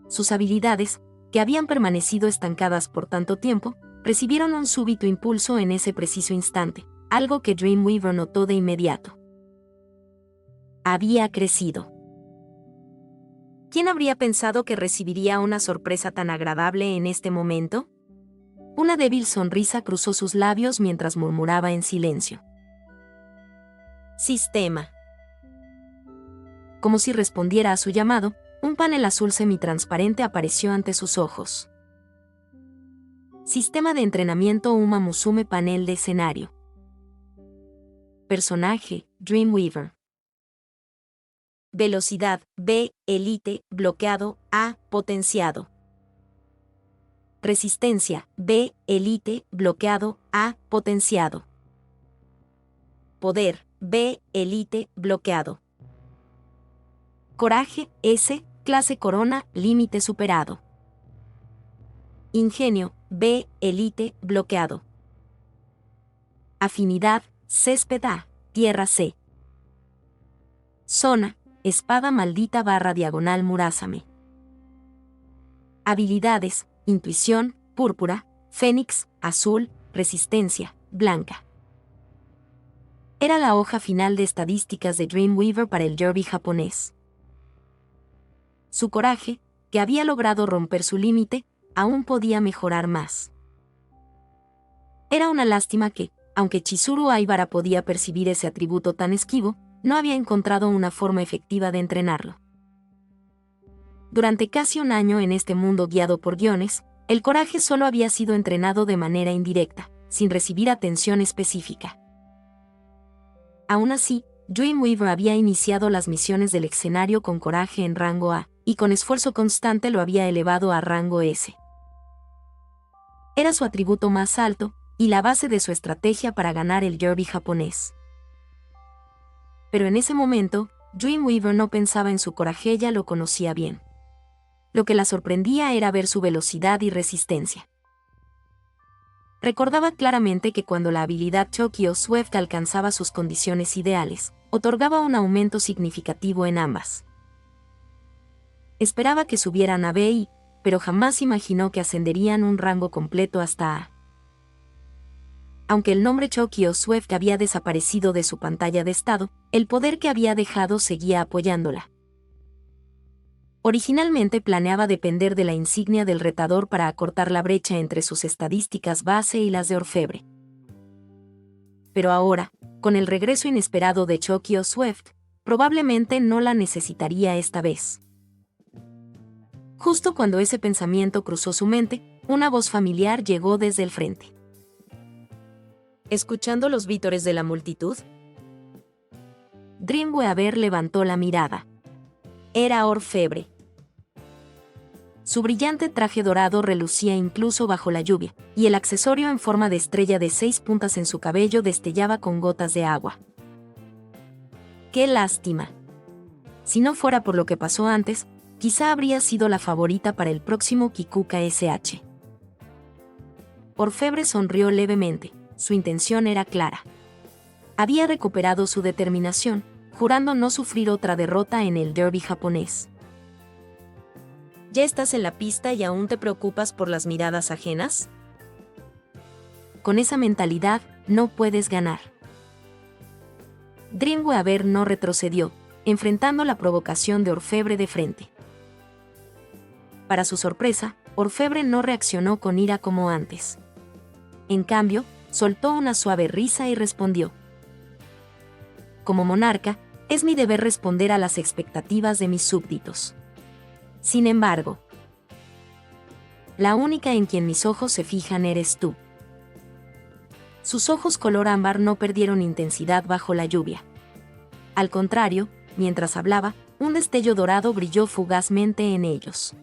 Sus habilidades, que habían permanecido estancadas por tanto tiempo, recibieron un súbito impulso en ese preciso instante, algo que Dreamweaver notó de inmediato. Había crecido. ¿Quién habría pensado que recibiría una sorpresa tan agradable en este momento? Una débil sonrisa cruzó sus labios mientras murmuraba en silencio. Sistema. Como si respondiera a su llamado, un panel azul semitransparente apareció ante sus ojos. Sistema de entrenamiento Uma Musume. Panel de escenario. Personaje, Dreamweaver. Velocidad, B, elite, bloqueado, A, potenciado. Resistencia, B, elite, bloqueado, A, potenciado. Poder, B, elite, bloqueado. Coraje, S, clase corona, límite superado. Ingenio, B, elite, bloqueado. Afinidad, césped A, tierra C. Zona, espada maldita /diagonal Murasame. Habilidades, intuición, púrpura, fénix, azul, resistencia, blanca. Era la hoja final de estadísticas de Dreamweaver para el derby japonés. Su coraje, que había logrado romper su límite, aún podía mejorar más. Era una lástima que, aunque Chizuru Aibara podía percibir ese atributo tan esquivo, no había encontrado una forma efectiva de entrenarlo. Durante casi un año en este mundo guiado por guiones, el coraje solo había sido entrenado de manera indirecta, sin recibir atención específica. Aún así, Dreamweaver había iniciado las misiones del escenario con coraje en rango A, y con esfuerzo constante lo había elevado a rango S. Era su atributo más alto, y la base de su estrategia para ganar el derby japonés. Pero en ese momento, Dreamweaver no pensaba en su coraje, ella lo conocía bien. Lo que la sorprendía era ver su velocidad y resistencia. Recordaba claramente que cuando la habilidad Chokyo Swift alcanzaba sus condiciones ideales, otorgaba un aumento significativo en ambas. Esperaba que subieran a B y, pero jamás imaginó que ascenderían un rango completo hasta A. Aunque el nombre Chokyo Swift había desaparecido de su pantalla de estado, el poder que había dejado seguía apoyándola. Originalmente planeaba depender de la insignia del retador para acortar la brecha entre sus estadísticas base y las de orfebre. Pero ahora, con el regreso inesperado de Chokyo Swift, probablemente no la necesitaría esta vez. Justo cuando ese pensamiento cruzó su mente, una voz familiar llegó desde el frente. ¿Escuchando los vítores de la multitud? Dreamweaver levantó la mirada. Era orfebre. Su brillante traje dorado relucía incluso bajo la lluvia, y el accesorio en forma de estrella de 6 puntas en su cabello destellaba con gotas de agua. ¡Qué lástima! Si no fuera por lo que pasó antes, quizá habría sido la favorita para el próximo Kikuka SH. Orfebre sonrió levemente, su intención era clara. Había recuperado su determinación, jurando no sufrir otra derrota en el derby japonés. ¿Ya estás en la pista y aún te preocupas por las miradas ajenas? Con esa mentalidad, no puedes ganar. Dreamweaver no retrocedió, enfrentando la provocación de Orfebre de frente. Para su sorpresa, Orfebre no reaccionó con ira como antes. En cambio, soltó una suave risa y respondió: como monarca, es mi deber responder a las expectativas de mis súbditos. Sin embargo, la única en quien mis ojos se fijan eres tú. Sus ojos color ámbar no perdieron intensidad bajo la lluvia. Al contrario, mientras hablaba, un destello dorado brilló fugazmente en ellos.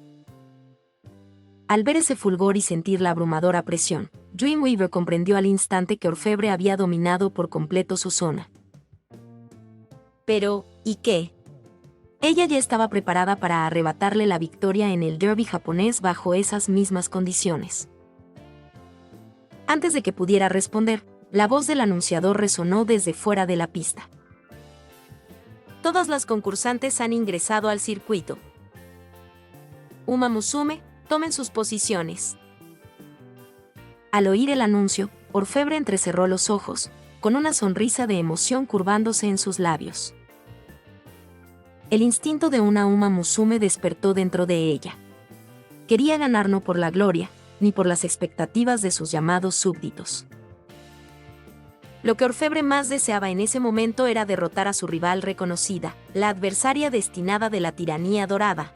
Al ver ese fulgor y sentir la abrumadora presión, Dreamweaver comprendió al instante que Orfebre había dominado por completo su zona. Pero, ¿y qué? Ella ya estaba preparada para arrebatarle la victoria en el derby japonés bajo esas mismas condiciones. Antes de que pudiera responder, la voz del anunciador resonó desde fuera de la pista. Todas las concursantes han ingresado al circuito. Uma Musume, tomen sus posiciones. Al oír el anuncio, Orfebre entrecerró los ojos, con una sonrisa de emoción curvándose en sus labios. El instinto de una Uma Musume despertó dentro de ella. Quería ganar no por la gloria, ni por las expectativas de sus llamados súbditos. Lo que Orfebre más deseaba en ese momento era derrotar a su rival reconocida, la adversaria destinada de la tiranía dorada.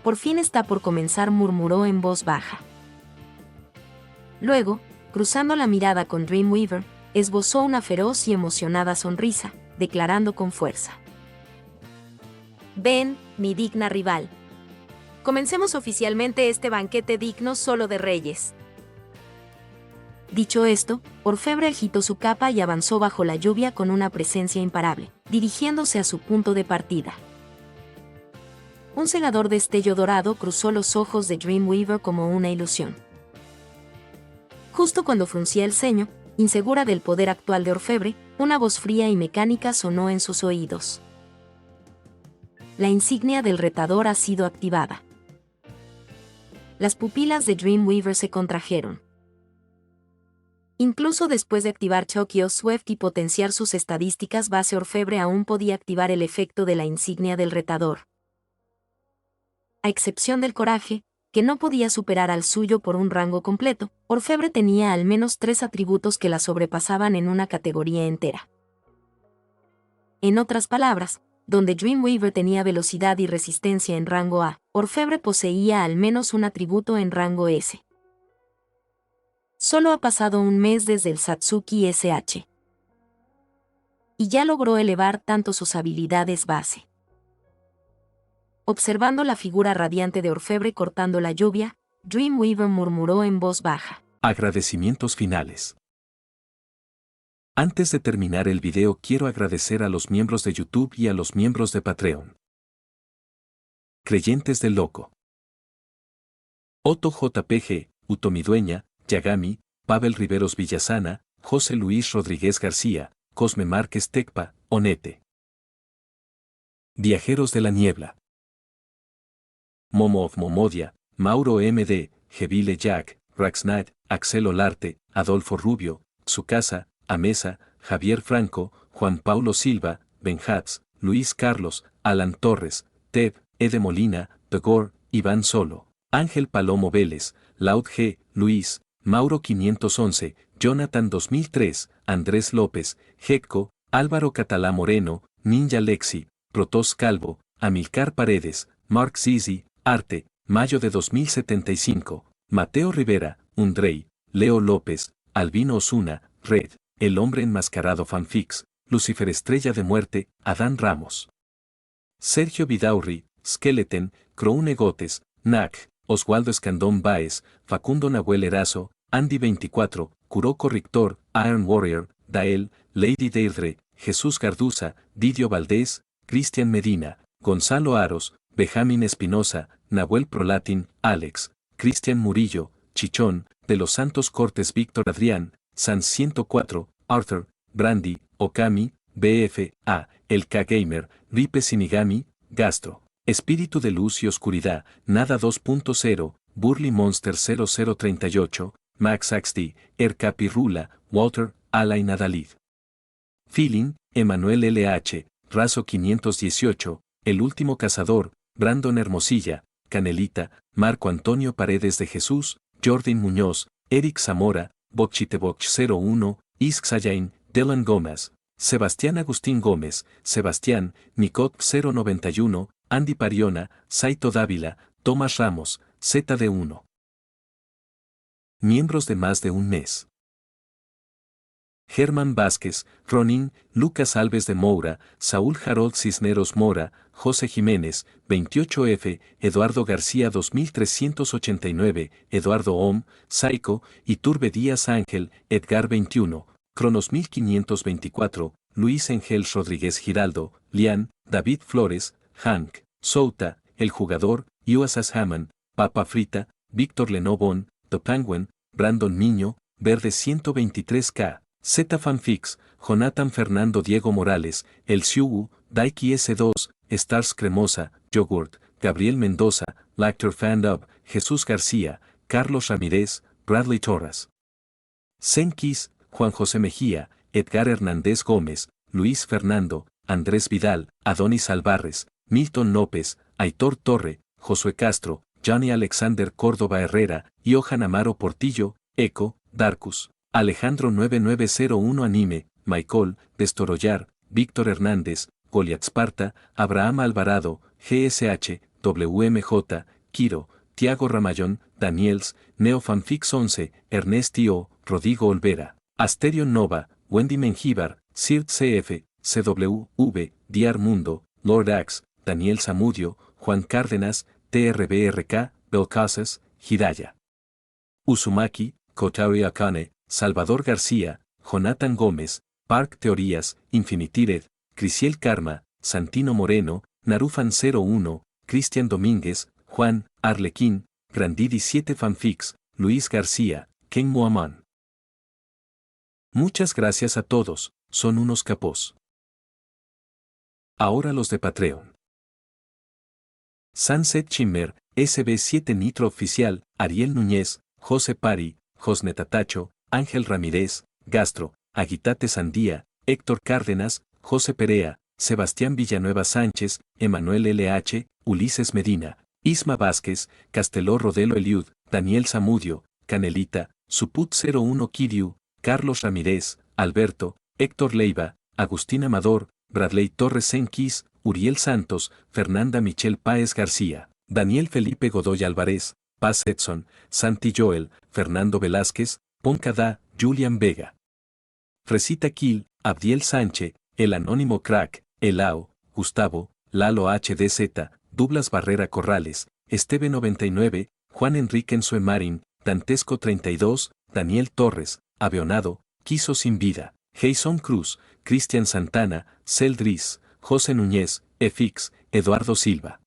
Por fin está por comenzar, murmuró en voz baja. Luego, cruzando la mirada con Dreamweaver, esbozó una feroz y emocionada sonrisa, declarando con fuerza: ven, mi digna rival. Comencemos oficialmente este banquete digno solo de reyes. Dicho esto, Orfebre agitó su capa y avanzó bajo la lluvia con una presencia imparable, dirigiéndose a su punto de partida. Un cegador destello dorado cruzó los ojos de Dreamweaver como una ilusión. Justo cuando fruncía el ceño, insegura del poder actual de Orfebre, una voz fría y mecánica sonó en sus oídos: la insignia del retador ha sido activada. Las pupilas de Dreamweaver se contrajeron. Incluso después de activar Tokyo Swift y potenciar sus estadísticas base, Orfebre aún podía activar el efecto de la insignia del retador. A excepción del coraje, que no podía superar al suyo por un rango completo, Orfebre tenía al menos 3 atributos que la sobrepasaban en una categoría entera. En otras palabras, donde Dreamweaver tenía velocidad y resistencia en rango A, Orfebre poseía al menos un atributo en rango S. Solo ha pasado un mes desde el Satsuki SH. Y ya logró elevar tanto sus habilidades base. Observando la figura radiante de Orfebre cortando la lluvia, Dreamweaver murmuró en voz baja: agradecimientos finales. Antes de terminar el video quiero agradecer a los miembros de YouTube y a los miembros de Patreon. Creyentes del Loco. Otto JPG, Utomidueña, Yagami, Pavel Riveros Villasana, José Luis Rodríguez García, Cosme Márquez Tecpa, Onete. Viajeros de la Niebla. Momo of Momodia, Mauro MD, Gevile Jack, Raxnight, Axel Olarte, Adolfo Rubio, Tsukasa, Amesa, Javier Franco, Juan Paulo Silva, Benjats, Luis Carlos, Alan Torres, Ted, Ede Molina, Pegor, Iván Solo, Ángel Palomo Vélez, Laud G, Luis, Mauro 511, Jonathan 2003, Andrés López, Jecco, Álvaro Catalá Moreno, Ninja Lexi, Protos Calvo, Amilcar Paredes, Mark Zizi, Arte, Mayo de 2075, Mateo Rivera, Undrey, Leo López, Albino Osuna, Red, El Hombre Enmascarado Fanfics, Lucifer Estrella de Muerte, Adán Ramos. Sergio Vidaurri, Skeleton, Croune Gotes, Nac, Oswaldo Escandón Báez, Facundo Nahuel Erazo, Andy 24, Kuroko Rictor, Iron Warrior, Dael, Lady Deirdre, Jesús Garduza, Didio Valdés, Cristian Medina, Gonzalo Aros, Benjamín Espinosa, Nahuel Prolatin, Alex, Cristian Murillo, Chichón, de los Santos Cortes Víctor Adrián, Sans 104, Arthur, Brandy, Okami, BF, A, El K-Gamer, Ripe Sinigami, Gastro, Espíritu de Luz y Oscuridad, Nada 2.0, Burly Monster 0038, Max XD, Ercapirrula, Walter, Alain Adalid. Feeling, Emanuel LH, Razo 518, El Último Cazador, Brandon Hermosilla, Canelita, Marco Antonio Paredes de Jesús, Jordan Muñoz, Eric Zamora, Bochiteboch 01, Isk Sayain, Dylan Gómez, Sebastián Agustín Gómez, Sebastián, Nicot 091, Andy Pariona, Saito Dávila, Tomás Ramos, ZD1. Miembros de más de un mes. Germán Vázquez, Ronin, Lucas Alves de Moura, Saúl Harold Cisneros Mora, José Jiménez, 28F, Eduardo García 2389, Eduardo Om, Saico, Iturbe Díaz Ángel, Edgar 21, Cronos 1524, Luis Engel Rodríguez Giraldo, Lian, David Flores, Hank, Souta, El Jugador, USS Hammond, Papa Frita, Víctor Lenobón, The Penguin, Brandon Niño, Verde 123K, Z Fanfix, Jonathan Fernando Diego Morales, El Siugu, Daiki S2, Stars Cremosa, Yogurt, Gabriel Mendoza, Lactor Fandub, Jesús García, Carlos Ramírez, Bradley Torres. Senkis, Juan José Mejía, Edgar Hernández Gómez, Luis Fernando, Andrés Vidal, Adonis Alvarez, Milton López, Aitor Torre, Josué Castro, Johnny Alexander Córdoba Herrera, Johan Amaro Portillo, Eco, Darkus, Alejandro 9901 Anime, Michael, Destorollar, Víctor Hernández, Goliath Sparta, Abraham Alvarado, GSH, WMJ, Kiro, Tiago Ramayón, Daniels, Neofanfix 11, Ernestio, Rodrigo Olvera, Asterion Nova, Wendy Mengíbar, Sirt CF, CWV, Diar Mundo, Lord Axe, Daniel Zamudio, Juan Cárdenas, TRBRK, Belcasas, Hidaya. Uzumaki, Kotari Akane, Salvador García, Jonathan Gómez, Park Teorías, Infinitired, Crisiel Karma, Santino Moreno, Narufan 01, Cristian Domínguez, Juan, Arlequín, Grandidi 7 Fanfix, Luis García, Ken Muamán. Muchas gracias a todos, son unos capos. Ahora los de Patreon. Sunset Shimmer, SB7 Nitro Oficial, Ariel Núñez, José Pari, Josnet Atacho, Ángel Ramírez, Gastro, Aguitate Sandía, Héctor Cárdenas, José Perea, Sebastián Villanueva Sánchez, Emanuel LH, Ulises Medina, Isma Vázquez, Casteló Rodelo Eliud, Daniel Zamudio, Canelita, Suput 01 Kiriu, Carlos Ramírez, Alberto, Héctor Leiva, Agustín Amador, Bradley Torres Senkis, Uriel Santos, Fernanda Michelle Páez García, Daniel Felipe Godoy Álvarez, Paz Edson, Santi Joel, Fernando Velázquez, Poncada, Julian Vega. Fresita Kill, Abdiel Sánchez, El Anónimo Crack, Elao, Gustavo, Lalo HDZ, Douglas Barrera Corrales, Esteve 99, Juan Enrique Ensuemarin, Dantesco 32, Daniel Torres, Avionado, Quiso Sin Vida, Jason Cruz, Cristian Santana, Celdris, José Núñez, FX, Eduardo Silva.